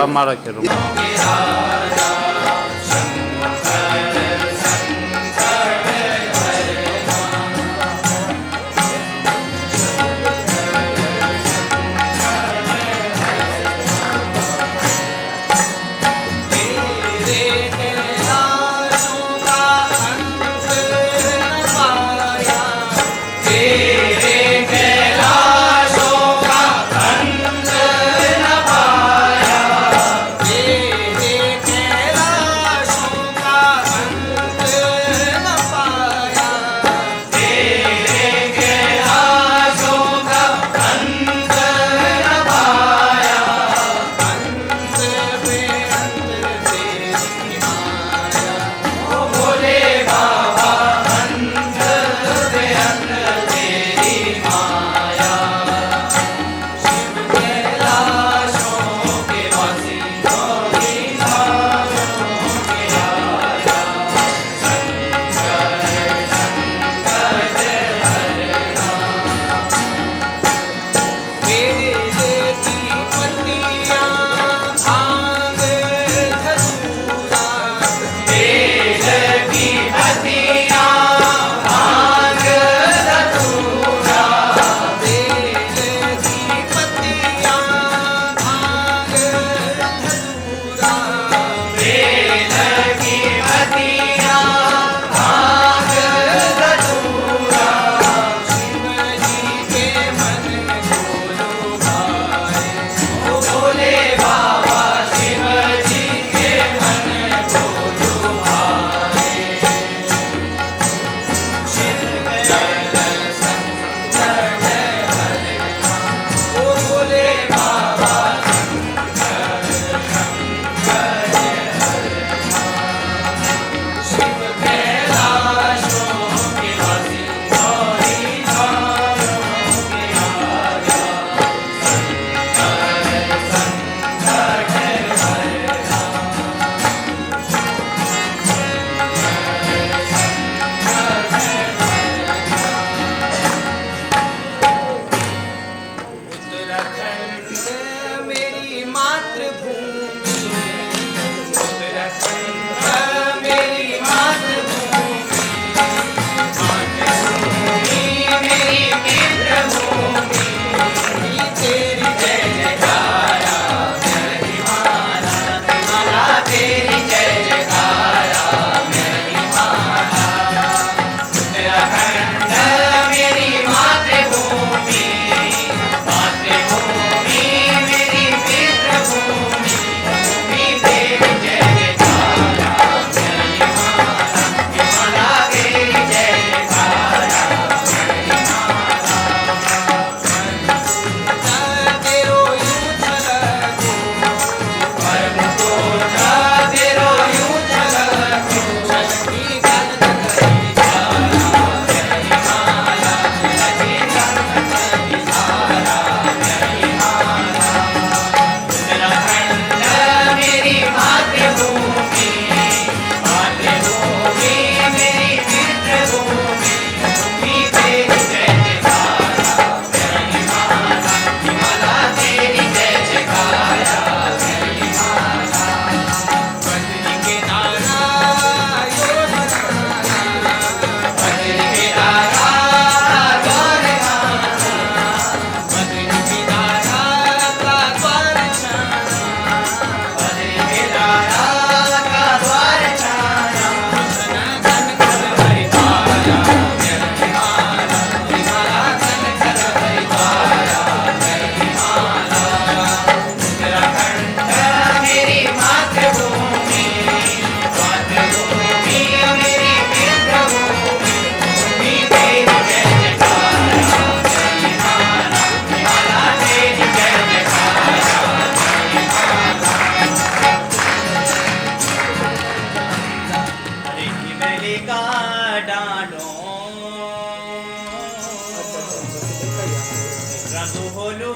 रंग होलू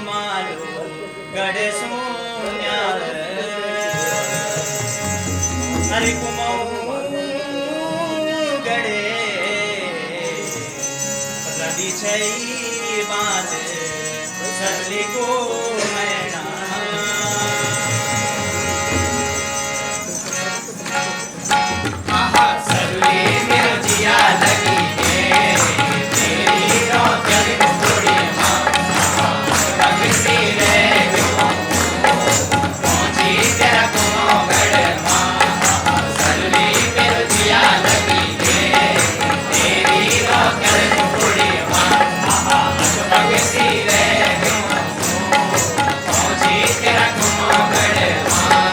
मालू गड़े सोन्याल अरे कुमाऊ गड़े रवि छई बात सरली को मैना सरली मेरो जिया लगी तेरी रोटी थोड़ी माँ रंग सी रे पहुंची तेरा कुमाऊं गड़े माँ सरली मेरो जिया लगी तेरी रोटी थोड़ी माँ रंग सी रे पहुंची तेरा कुमाऊं गड़े माँ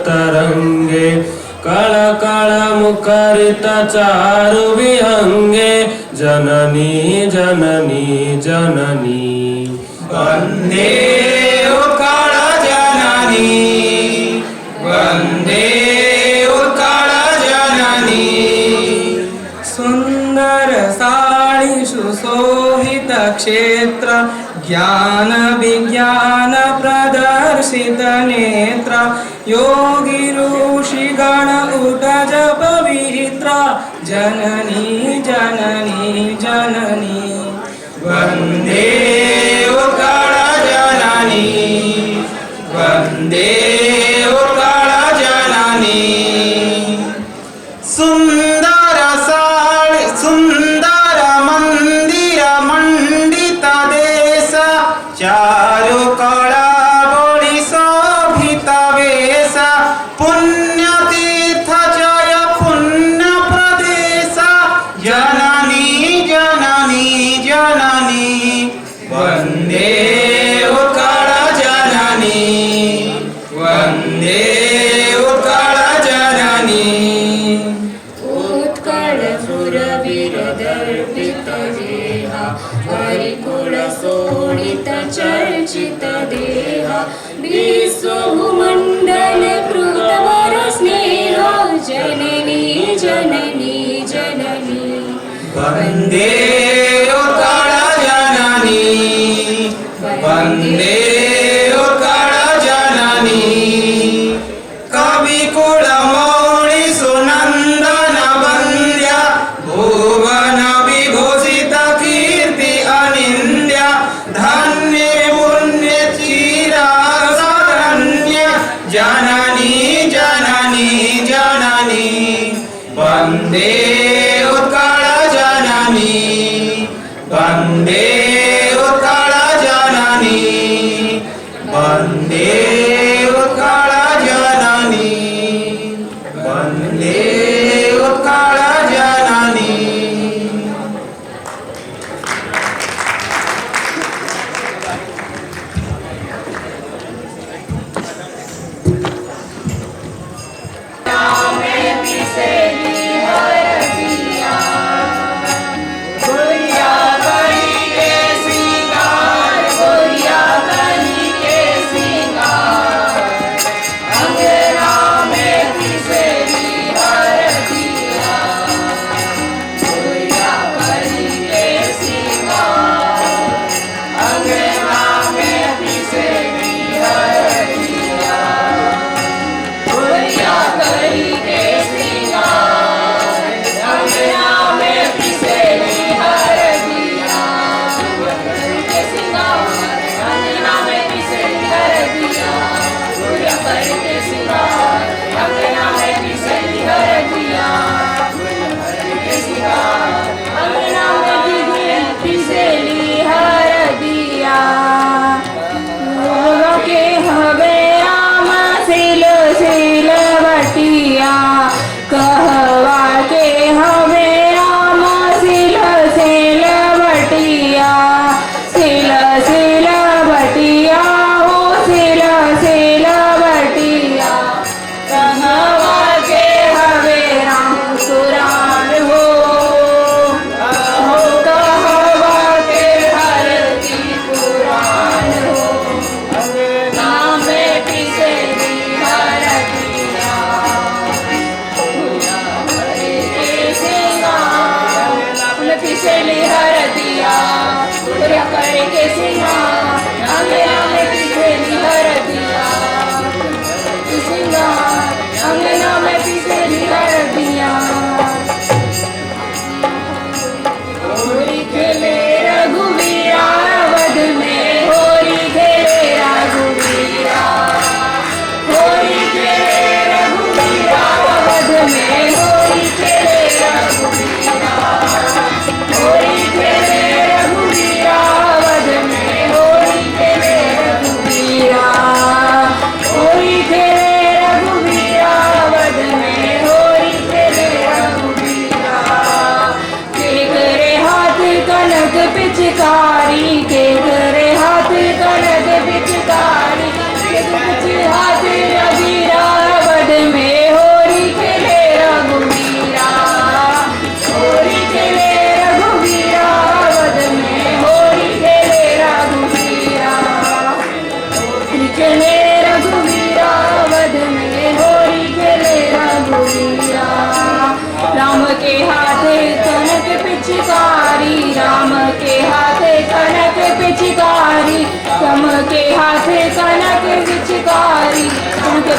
तरंगे कळ कळ मुखरित चारु विहंगे जननी जननी जननी वंदे उत्कल जननी वंदे उत्कल जननी सुंदर साळी सुशोभित क्षेत्र ज्ञान विज्ञान प्रदर्शित नेत्र योगी ऋषि गण उठ जप विहित्र जननी जननी जननी वंदे उत्कल जननी वंदे उत्कल जननी सुंदर साड़ी सुंदर मंदिर मंडित देश चारु कला बड़ी शोभित वेश पुण्य तीर्थ जय पुण्य प्रदेश जननी जननी जननी वंदे उत्कल जननी वंदे उत्कल जननी उत्कल सुरवीर दर्पित देहा हरिकुल शोणित चर्चित देहा विश्वमंडल कृतवर स्नेह जननी जननी जननी वंदे उत्कल जननी वंदे उत्कल जननी कवि कुल मौनि सुनंदन वंद्य भुवन विभूषित कीर्ति अनिंद्य धन्य पुण्य चिरा शरण्य जननी जननी जननी वंदे उत्कल जननी वंदे उत्कल जननी वंदे उत्कल जननी वंदे उत्कल जननी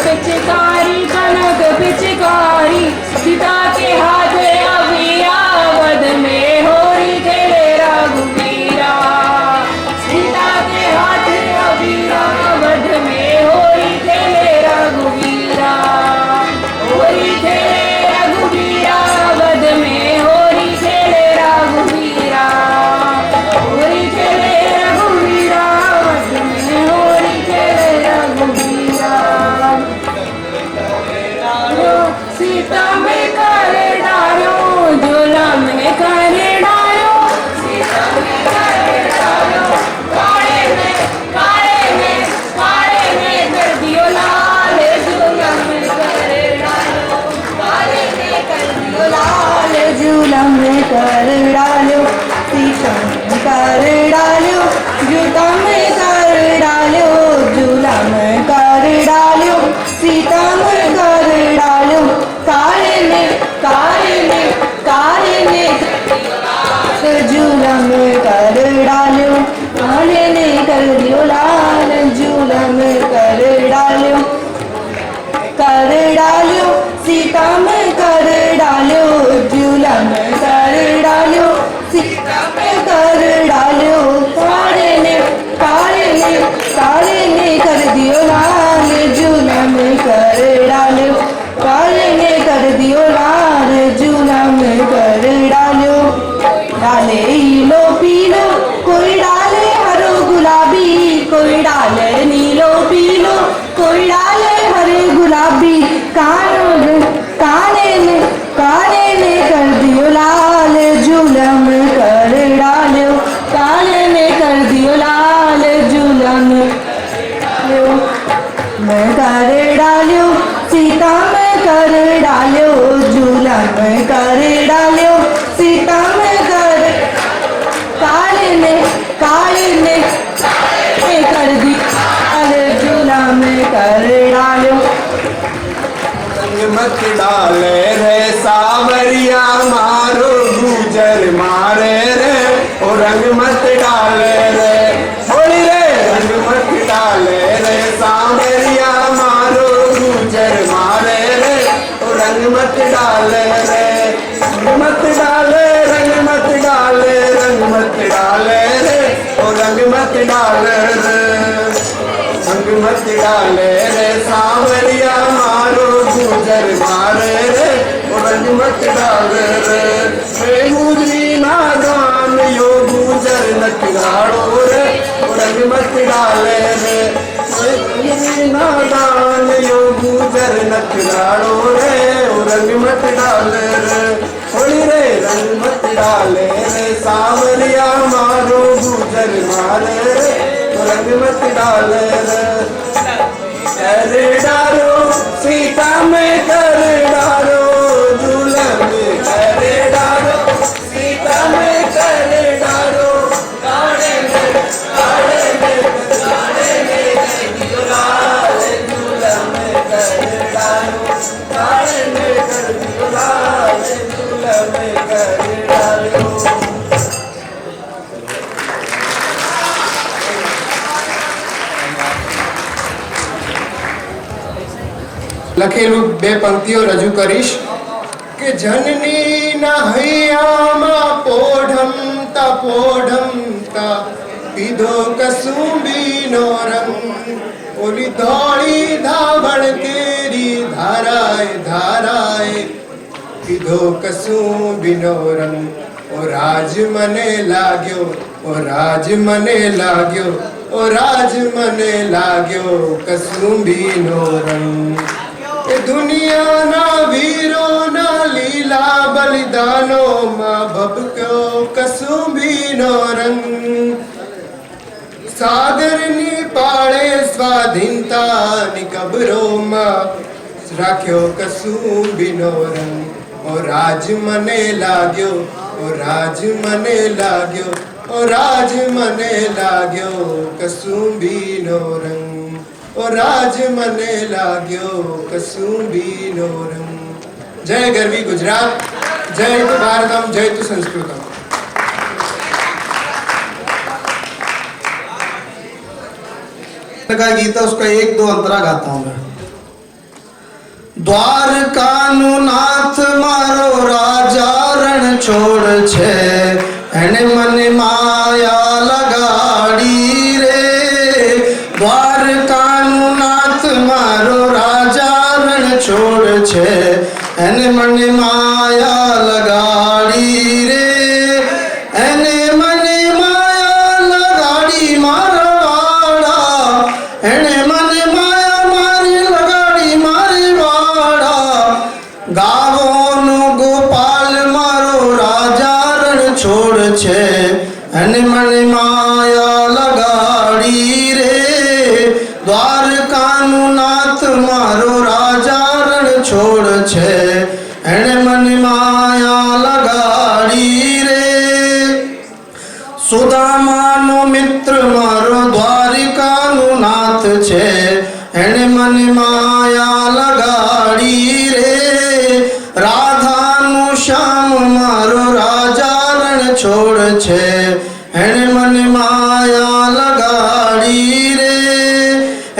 पिचकारी कनक पिचकारी सीता के हाथ अभी जुलम कर डाल्यो, काले ने कर दियो लाल, जुलम कर डाल्यो, सीता में कर डाल्यो, जुलम कर डाल्यो, सीता में कर डाल्यो, काले ने कर दियो लाल, जुलम कर डाल्यो, काले ने कर दियो लाल, जुलम कर डाल्यो। डाले नीलो पीलो, कोई डाले हरो गुलाबी, कोई डाले नीलो पीलो, कोई डाले हरे गुलाबी, काले ने कर दियो लाल, जुलम कर डाल्यो, काले ने कर दियो लाल, जुलम मैं कर डाल्यो, सीता में कर डाल्यो, जुलम कर डाल्यो, सीता में कर, काले ने कर दी अरे जुलम कर डाल्यो। रंग मत डाले रे सावरिया मारो गुजर मारे रे, ओ रंग मत डाले रे, होली रे रंग मत डाले रे सावरिया मारो गुजर मारे रे, ओ रंग मत डाले रे, रंग मत डाले, रंग मत डाले, रंग मत डाले रे, ओ रंग मत डाले रे, रंग मत डाले रे सावरिया मारो गुजर मारे रे, ओ रंग मत डाले रे, गुजरी नादान यो गुजर नट गाड़ो रे, ओ रंग मत डाले रे, गुजरी नादान यो गुजर नट गाड़ो रे, ओ रंग मत डाले रे, होली रे रंग मत डाले रे सावरिया मारो गुजर मारे रे, ओ रंग मत डाले रे, कर डालो सीता में कर डालो, जुलम कर डालो, सीता में कर डालो, काले में कर दियो लाल, जुलम कर डालो, काले में कर दियो लाल, जुलम कर डालो। લખેલું બે પંક્તિઓ રજૂ કરીશ કે જનની નહૈયામાં પોઢમતા પીધો કસુંબીનો રંગ, ઓલી ધોળી ધાવણ કેરી ધારાય પીધો કસુંબીનો રંગ, ओ राज मने लाग्यो, ओ राज मने लाग्यो, ओ राज मने लाग्यो कसुंबीनो रंग, ए दुनिया ना वीरो ना लीला बलिदानो मां भबक्यो कसुंबीनो रंग, सागर नी पाड़े स्वाधीनता नी कब्रो मां राख्यो कसुंबीनो रंग, ओ राज मने लाग्यो, ओ राज मने लाग्यो, ओ राज मने लाग्यो कसुंबीनो रंग, ओ राज मने लाग्यो कसुंबीनो रंग। जय गरवी गुजरात, जय तु भारतम, जय तु संस्कृतम। का गीत है उसका एक दो अंतरा गाता हूं मैं। द्वारकानु नाथ मारो राजा रण छोड़ छे, एने मन माया लगाड़ी रे, द्वारकानु नाथ मारो राजा रण छोड़ छे, एने मन माया लगाड़ी रे, एने मन माया लगाड़ी मारवाड़ा, एने मन माया मारी लगाड़ी मारी वाड़ा, गावोनु गोपाल मारो राजा रण छोड़ छे, एने मन माया लगाड़ी रे, द्वारकानु नाथ मारो राजा रण छोड़ छे, एने मन माया लगाड़ी रे, सुदामानो मित्र मारो द्वारिकानु नाथ छे, एने मन माया लगाड़ी रे, राधानु श्याम मारो राजा रण छोड़ छे एने मन माया लगाड़ी रे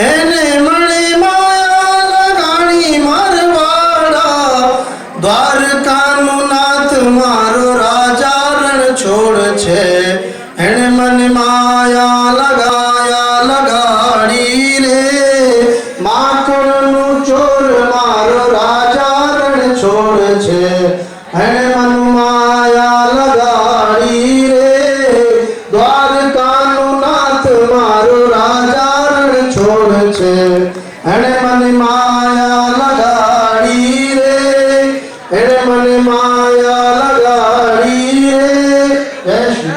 एने मन माया लगाड़ी मारवाड़ा द्वारकानु नाथ मारो राजा रण छोड़ छे एने मन माया लगाड़ी रे माखणनु चोर मारो राजा रण छोड़ छे एने मन माया लगाड़ी रे द्वारकानु नाथ मारो राजा रण छोड़ छे एने मन माया लगाड़ी रे एने मन माया लगाड़ी रे। जय श्री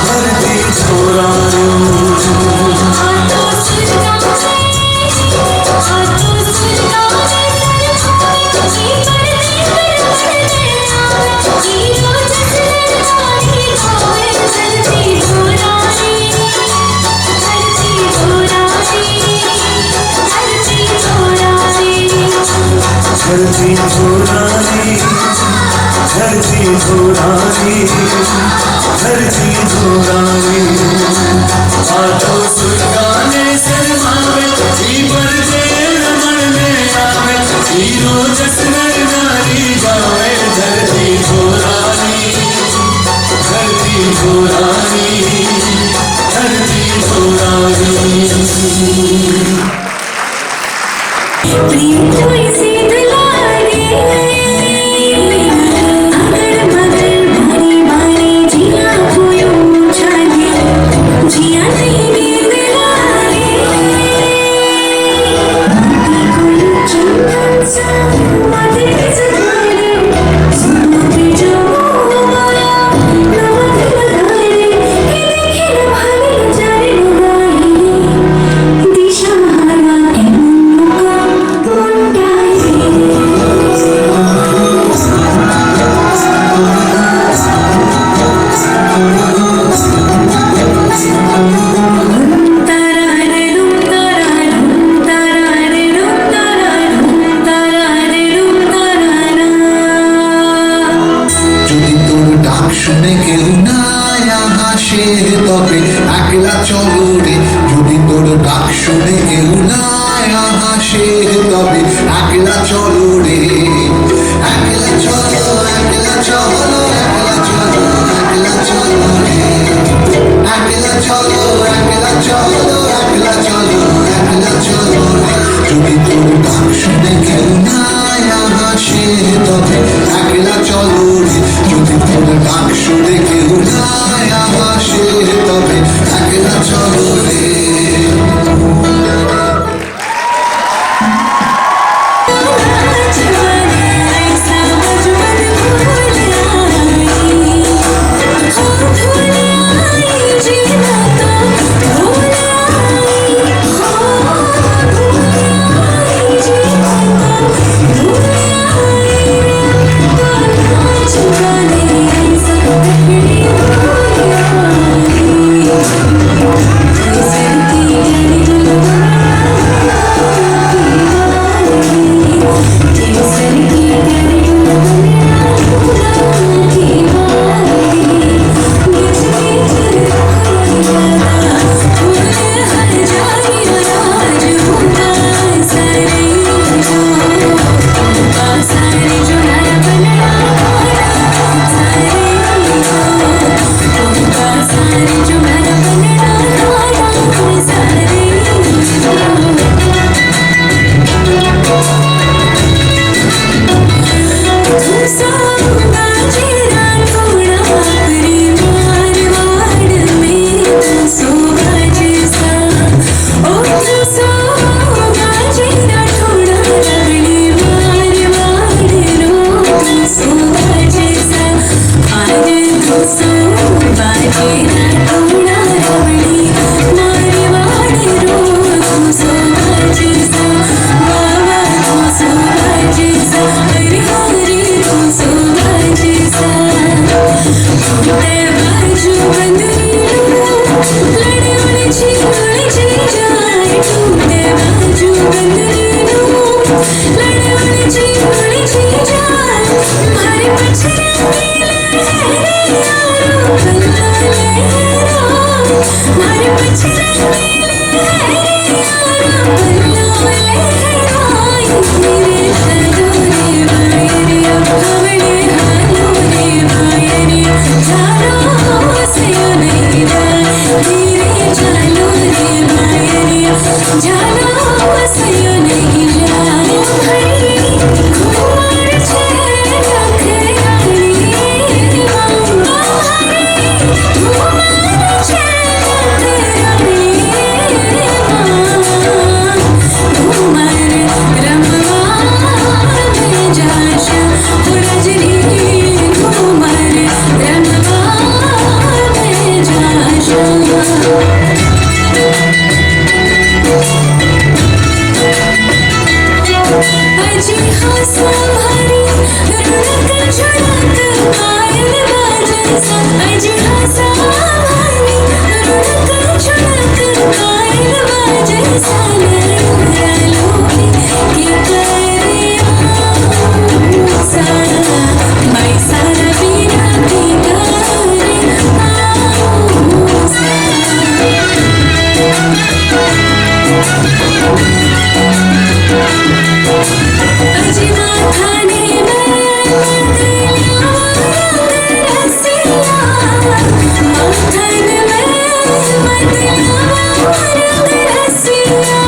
धरती छोरा रानी धरती हो रानी आठों सुल्ताने शर्मावे जीवन से रमण में आवे हीरो जश्न नारी गावे धरती हो रानी धरती हो रानी धरती हो रानी प्रेम तो इसे दुलारे अगल बगल बारी बारी जिया कोयो छाने जिया नहीं नींद लागे कोई चंदन सा माथे सजाने सुनते जो हमारा नमक लगाए कि देखे न भाले जाने लगाए दिशा हरा के শুনে কেউ না হাসে তবে একলা চলো রে যদি তোর ডাক শুনে কেউ না হাসে তবে একলা চলো রে একলা চলো একলা চলো একলা চলো একলা চলো রে একলা চলো একলা চলো একলা চলো একলা চলো রে যদি তোর ডাক শুনে কেউ না হাসে তবে একলা চলো রে যদি তোর ডাক শুনে কেউ না হাসে তবে একলা চলো রে सारा बिना अजना खाने में रसिया माथन में रसिया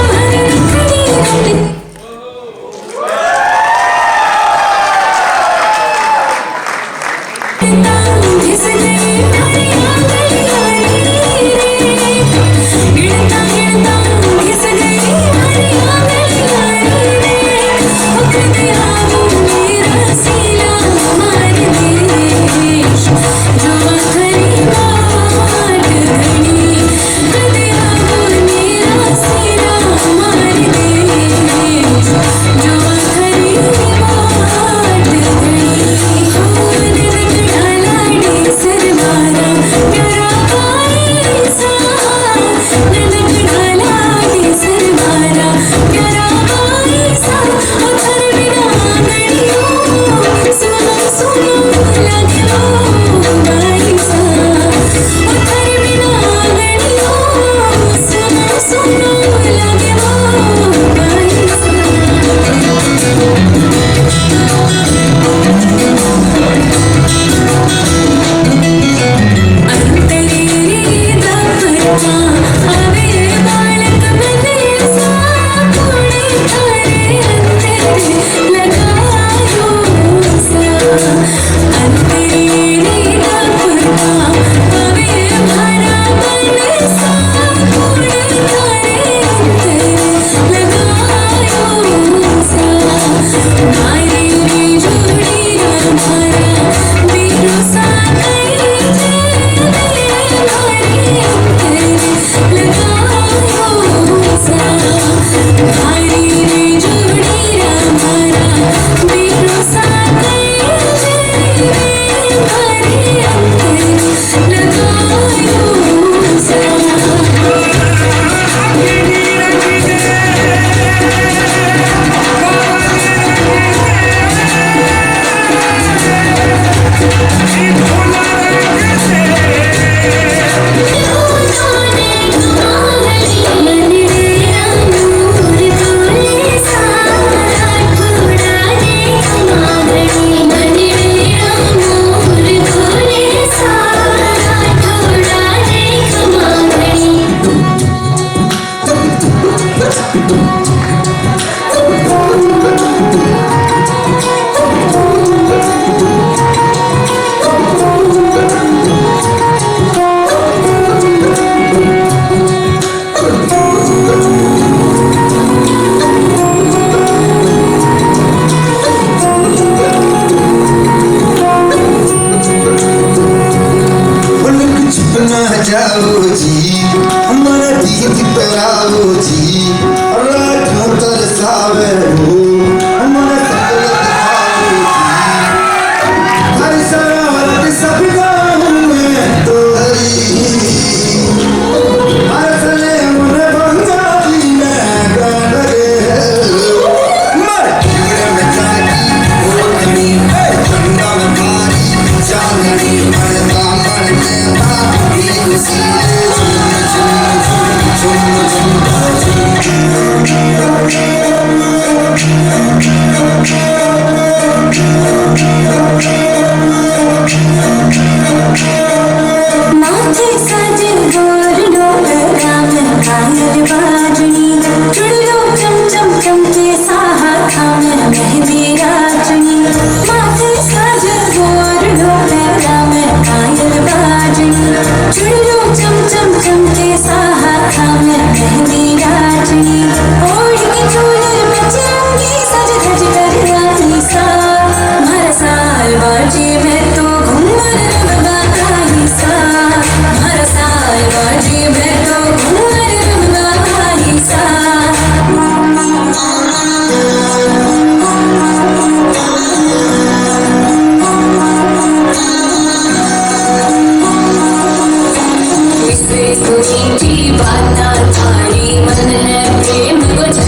मीठी बात थारी मन है प्रेम को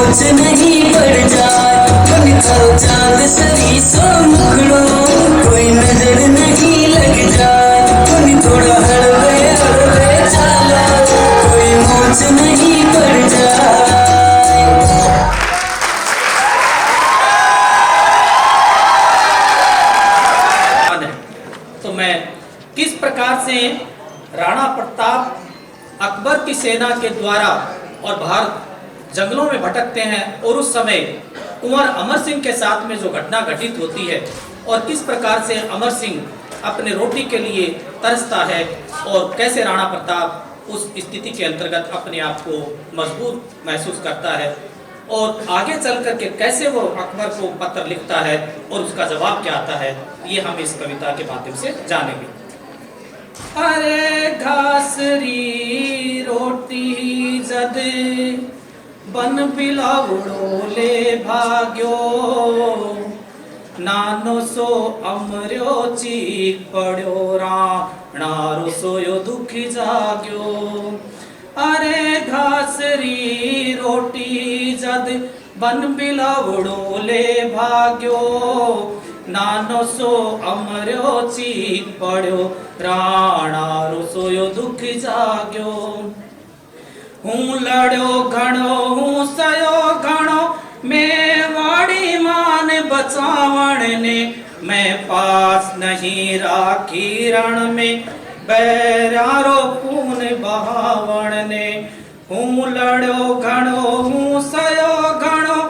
मोच नहीं पड़ जाए, तो निकल चांद सरी सो मुखड़ो, कोई नजर नहीं लग जाए, तो थोड़ा हड़बे चाला, कोई मोच नहीं पड़ जाए। तो मैं किस प्रकार से राणा प्रताप अकबर की सेना के द्वारा और भारत जंगलों में भटकते हैं और उस समय कुंवर अमर सिंह के साथ में जो घटना घटित होती है और किस प्रकार से अमर सिंह अपने रोटी के लिए तरसता है और कैसे राणा प्रताप उस स्थिति के अंतर्गत अपने आप को मजबूत महसूस करता है और आगे चल करके कैसे वो अकबर को पत्र लिखता है और उसका जवाब क्या आता है, ये हम इस कविता के माध्यम से जानेंगे। अरे घासरी रोटी जद बन बिलावड़ो ले भाग्यो, नानो सो अमर्यो चीक पड़ो राणा रोसोयो दुखी जाग्यो। अरे घासरी रोटी जद बन बिलावड़ो ले भाग्यो, नानो सो अमर्यो चीक पड़ो राणा रोसोयो दुख जाग्यो। हूँ लड़ो घणो हूँ सयो घणो, मेवाड़ी मान बचावण ने, मैं पास नहीं राखी रण में बैरारो खून बहावण ने। हूँ लड़ो घणो हूँ सयो घणो,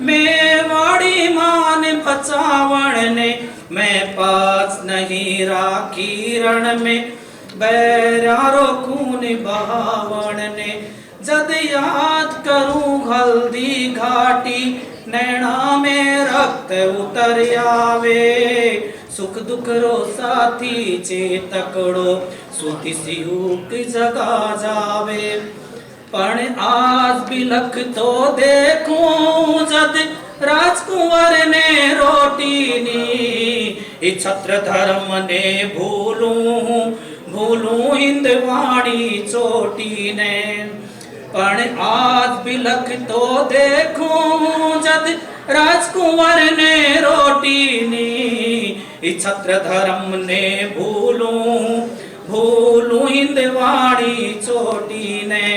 मेवाड़ी मान बचावण ने, मैं पास नहीं राखी रण में बैरारो खून बहावण ने। जद याद करूं हल्दी घाटी, नैना में रक्त उतर आवे, सुख दुख रो साथी चेतकड़ो, सुती सियूक जगा जावे। पण आज बिलख तो देखूं जद राजकुंवर ने रोटी नी, छत्र धर्म ने भूलूं हिंदवाणी चोटी ने। पण आज बिलख तो देखूं जद राजकुंवर ने रोटी नी, छत्र धर्म ने भूलूं हिंदवाणी चोटी ने।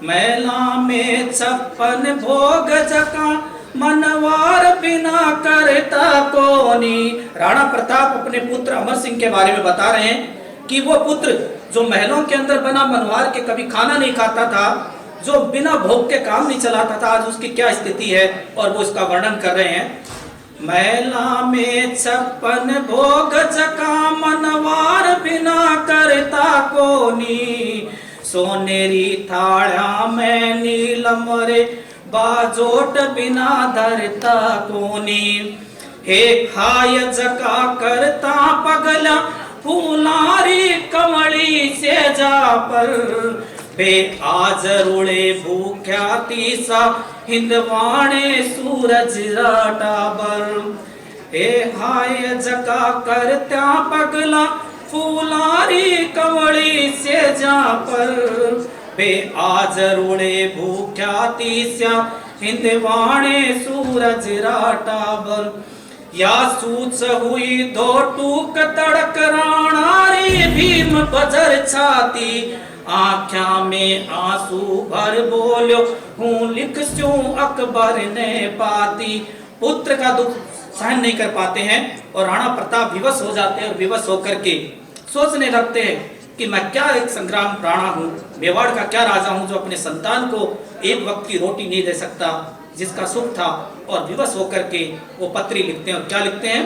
मैला में 56 भोग जका, मनवार बिना करता कोनी। राणा प्रताप अपने पुत्र अमर सिंह के बारे में बता रहे हैं कि वो पुत्र जो महलों के अंदर बना मनवार के कभी खाना नहीं खाता था, जो बिना भोग के काम नहीं चलाता था, आज उसकी क्या स्थिति है और वो इसका वर्णन कर रहे हैं। मैला में 56 भोग जका, मनवार बिना करता कोनी, सोनेरी थाड़ा में नीलम रे, बाजोट बिना धरता कोनी। हे खाय जका करता पगला, फूलारी कमली से जा पर, बे आज रुड़े भूख्या तीसा, हिंदवाणे सूरज राटा बर। हे हाय जका करता पगला, फूलारी कमली से जा पर, बे आज रुड़े भूख्या तीसा, हिंदवाणे सूरज राटा बर। या सूच हुई दो टूक तड़क राणारी, भीम बजर छाती, आँख्या में आंसू भर बोलो, हूँ लिख स्यूं अकबर ने पाती। पुत्र का दुख सहन नहीं कर पाते हैं और राणा प्रताप विवश हो जाते हैं और विवश होकर के सोचने लगते हैं कि मैं क्या एक संग्राम राणा हूँ, मेवाड़ का क्या राजा हूँ जो अपने संतान को एक वक्त की रोटी नहीं दे सकता, जिसका सुख था। और विवश होकर के वो पत्री लिखते हैं और क्या लिखते हैं।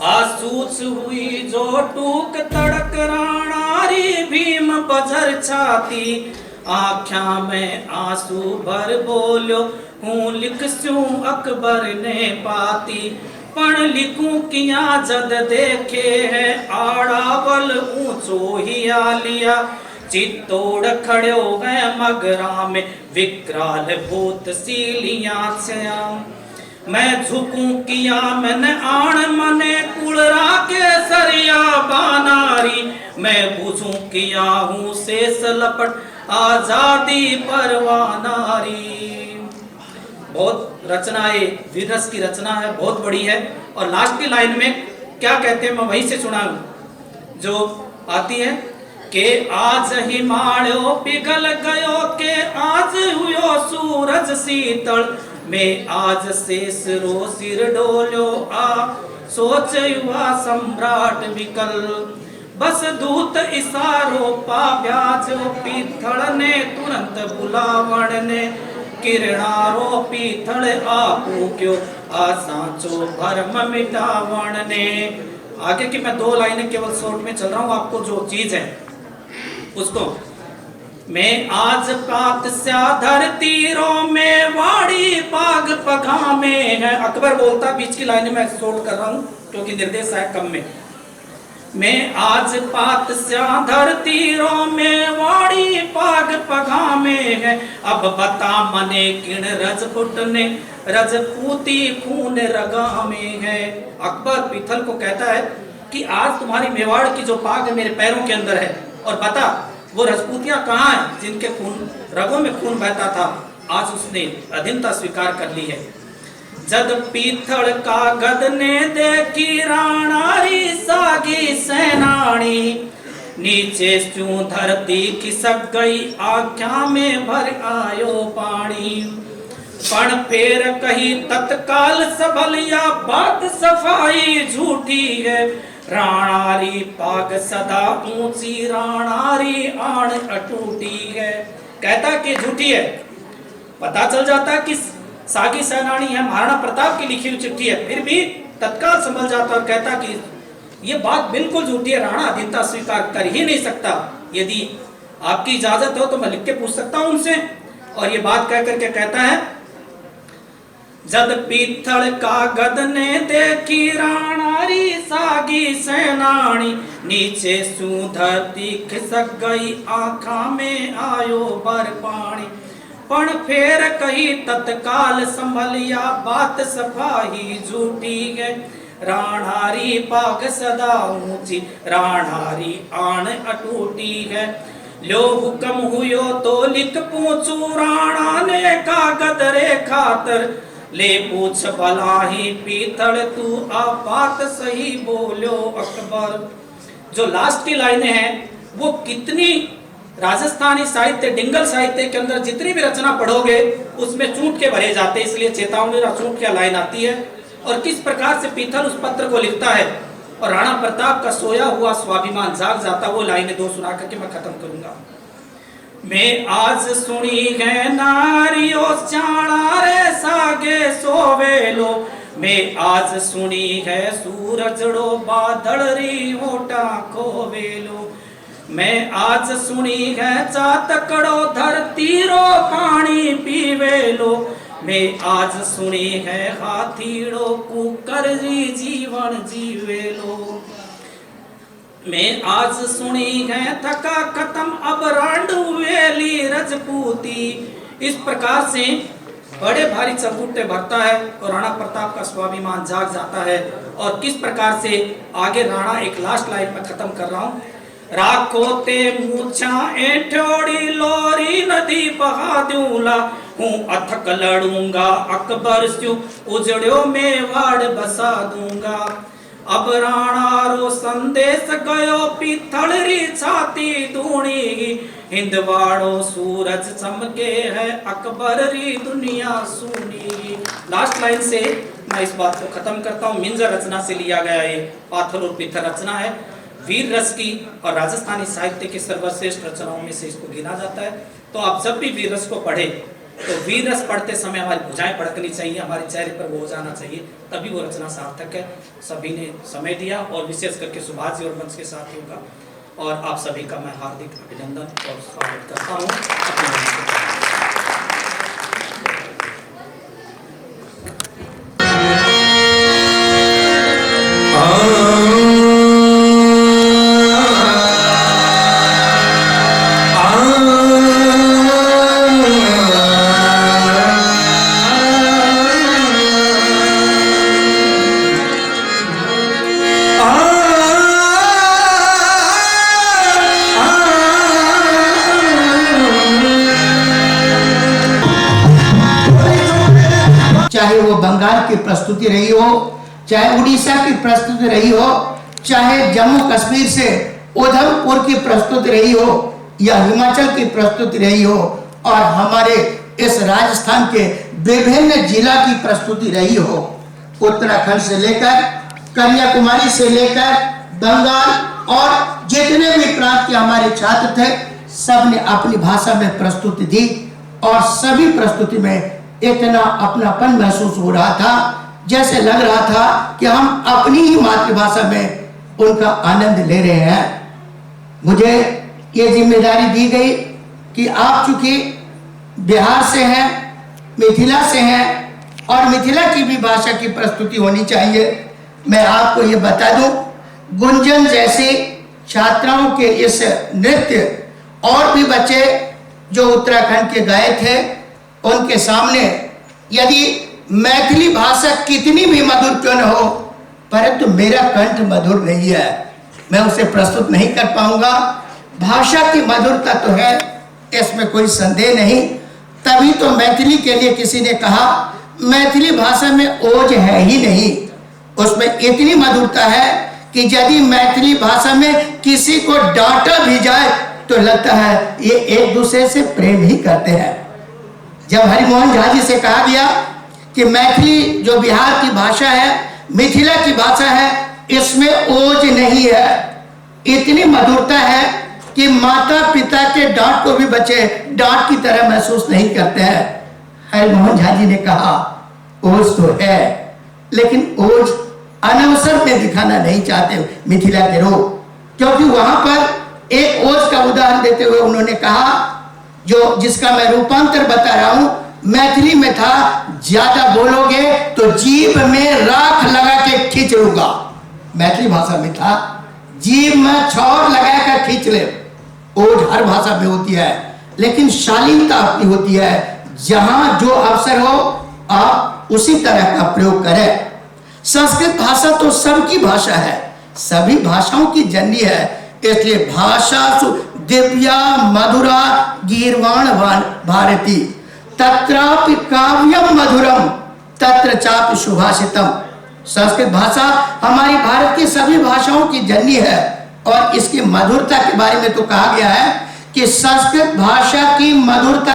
आसूच हुई जो टूक तड़क राणारी, भीम बजर छाती, आँख्या में आंसू भर बोलो, हूँ लिख स्यूं अकबर ने पाती। पण लिखूं किया जद देखे है, आड़ावल ऊंचो ही आलिया, चित्तौड़ खड़ो है मगरा में, विकराल भूत सीलियां श्याम। मैं झुकूं किया मैंने आण मने, कुड़रा के सरिया बानारी, मैं बुझूं किया हूँ शेष लपट आजादी परवानारी। बहुत रचना है, वीर रस की रचना है, बहुत बड़ी है। और लास्ट की लाइन में क्या कहते हैं मैं वहीं से सुनाऊं जो आती है कि आज हिमालयो पिघल गयो के आज हुयो सूरज शीतल में आज शेष रो सिर डोलो आ सोच युवा सम्राट विकल बस दूत इशारो पा ब्याजो पीथड़ ने तुरंत बुलावण ने किरणारो पीथड़ आपू क्यों आ सांचो भरम मिटावण ने। आगे की मैं 2 लाइनें केवल शॉर्ट में चल रहा हूं, आपको जो चीज है उसको। मैं आज प्रात स्या धरतीरों में वाड़ी पाग पगा में है। अकबर बोलता, बीच की लाइन में शॉर्ट कर रहा हूं क्योंकि निर्देश है कम में। मैं आज पात स्या धरतीरों में वाड़ी पाग पगा में है अब बता मने किण रजपुट ने रजपूती खून रगा में है। अकबर पीथल को कहता है कि आज तुम्हारी मेवाड़ की जो पाग मेरे पैरों के अंदर है और बता वो रजपूतियां कहाँ हैं जिनके खून रगों में खून बहता था, आज उसने अधीनता स्वीकार कर ली है। जद पीथल का गद ने देखी राणारी सागी सेनानी नीचे क्यों धरती खिसक गई आख्या में भर आयो पानी पण फेर कही तत्काल सबलिया बात सफाई झूठी है राणारी पाग सदा ऊंची राणारी आण अटूटी है। कहता कि झूठी है, पता चल जाता कि सागी सेनानी है, महाराणा प्रताप की लिखी हुई चिट्ठी है, फिर भी तत्काल संभल जाता और कहता कि ये बात बिल्कुल झूठी है, राणा अधीनता स्वीकार कर ही नहीं सकता। यदि आपकी इजाजत हो तो मैं लिख के पूछ सकता हूं उनसे। और ये बात कह करके कहता है जद पीथल का गद ने देखी राणारी सागी सेनानी नीचे सू धरती खिसक गई आँखा में आयो बर पानी पण फेर कही तत्काल संभलिया बात सफाई झूठी है राणारी पाग सदा ऊंची राणारी आण अटूटी है। लो हुक्म हुयो तो लिख पूछू राणा ने कागद रे खातर ले पूछ भला ही पीथल तू आ बात सही बोलो अकबर। जो लास्ट की लाइनें हैं वो कितनी राजस्थानी साहित्य डिंगल साहित्य के अंदर जितनी भी रचना पढ़ोगे उसमें चूंट के भरे जाते, इसलिए चेतावनी चूंट क्या लाइन आती है और किस प्रकार से पीथल उस पत्र को लिखता है और राणा प्रताप का सोया हुआ स्वाभिमान जाग जाता। वो लाइनें 2 सुना करके मैं खत्म करूंगा। मैं आज सुनी है नारियो चाणा रे सागे सोवेलो मैं आज सुनी है सूरजड़ो बादलरी होटा खोवेलो मैं आज सुनी है चातकड़ो धरती रो पानी पीवेलो मैं आज सुनी है हाथीड़ो कुकर जीवन जीवेलो मैं आज सुनी है थका खत्म अब रांडू वेली रजपूती। इस प्रकार से बड़े भारी चबूटे भरता है और राणा प्रताप का स्वाभिमान जाग जाता है। और किस प्रकार से आगे राणा एक लास्ट लाइन में खत्म कर रहा हूं। राखो ते मूछा एठोड़ी लोरी नदी बहा दूंला हूँ अथक लड़ूंगा अकबर से उजड़ो मेवाड़ बसा दूंगा। अब राणा रो संदेश गयो पीथलरी छाती दूणी हिंदवाड़ो सूरज चमके है अकबर री दुनिया सुनी। लास्ट लाइन से मैं इस बात को खत्म करता हूँ। मिंजर रचना से लिया गया ये पाथर और पीथर रचना है, वीर रस की और राजस्थानी साहित्य की सर्वश्रेष्ठ रचनाओं में से इसको गिना जाता है। तो आप जब भी वीर रस को पढ़े तो वीर रस पढ़ते समय हमारी भुजाएं फड़कनी चाहिए, हमारे चेहरे पर वो हो जाना चाहिए, तभी वो रचना सार्थक है। सभी ने समय दिया और विशेष करके सुभाष जी और मंच के साथियों का और आप सभी का मैं हार्दिक अभिनंदन और स्वागत करता हूँ। चाहे वो बंगाल की प्रस्तुति रही हो, चाहे उड़ीसा की प्रस्तुति रही हो, चाहे जम्मू कश्मीर से उधमपुर की प्रस्तुति रही हो या हिमाचल की प्रस्तुति रही हो, और हमारे इस राजस्थान के विभिन्न जिला की प्रस्तुति रही हो, उत्तराखंड से लेकर कन्याकुमारी से लेकर बंगाल और जितने भी प्रांत के हमारे छात्र थे, सबने अपनी भाषा में प्रस्तुति दी और सभी प्रस्तुति में इतना अपनापन महसूस हो रहा था, जैसे लग रहा था कि हम अपनी ही मातृभाषा में उनका आनंद ले रहे हैं। मुझे ये जिम्मेदारी दी गई कि आप चूंकि बिहार से हैं, मिथिला से हैं और मिथिला की भी भाषा की प्रस्तुति होनी चाहिए। मैं आपको ये बता दूं, गुंजन जैसे छात्राओं के इस नृत्य और भी बच्चे जो उत्तराखंड के गए थे, उनके सामने यदि मैथिली भाषा कितनी भी मधुर क्यों न हो, परंतु मेरा कंठ मधुर नहीं है, मैं उसे प्रस्तुत नहीं कर पाऊंगा। भाषा की मधुरता तो है, इसमें कोई संदेह नहीं। तभी तो मैथिली के लिए किसी ने कहा मैथिली भाषा में ओज है ही नहीं, उसमें इतनी मधुरता है कि यदि मैथिली भाषा में किसी को डांटा भी जाए तो लगता है ये एक दूसरे से प्रेम ही करते हैं। जब हरिमोहन झा जी से कहा गया कि मैथिली जो बिहार की भाषा है, मिथिला की भाषा है, इसमें ओज नहीं है, इतनी मधुरता है कि माता पिता के डांट को भी बच्चे डांट की तरह महसूस नहीं करते हैं। हरिमोहन झा जी ने कहा ओज तो है, लेकिन ओज अनवसर में दिखाना नहीं चाहते मिथिला के लोग, क्योंकि वहां पर एक ओज का उदाहरण देते हुए उन्होंने कहा, जो जिसका मैं रूपांतर बता रहा हूं, मैथिली में था ज्यादा बोलोगे तो जीभ में राख लगा के खींच लूंगा। मैथिली भाषा में था जीभ में छौर लगा कर खींच ले। ओज हर भाषा में होती है, लेकिन शालीनता अपनी होती है। जहां जो अवसर हो आप उसी तरह का प्रयोग करें। संस्कृत भाषा तो सबकी भाषा है, सभी भाषाओं की जननी है, इसलिए भाषा दिव्या मधुरा गीर्वाण भारती तत्रापि काव्यम मधुरम तत्र चापि सुभाषितम। संस्कृत भाषा हमारी भारत की सभी भाषाओं की जननी है, और इसकी मधुरता के बारे में तो कहा गया है कि संस्कृत भाषा की मधुरता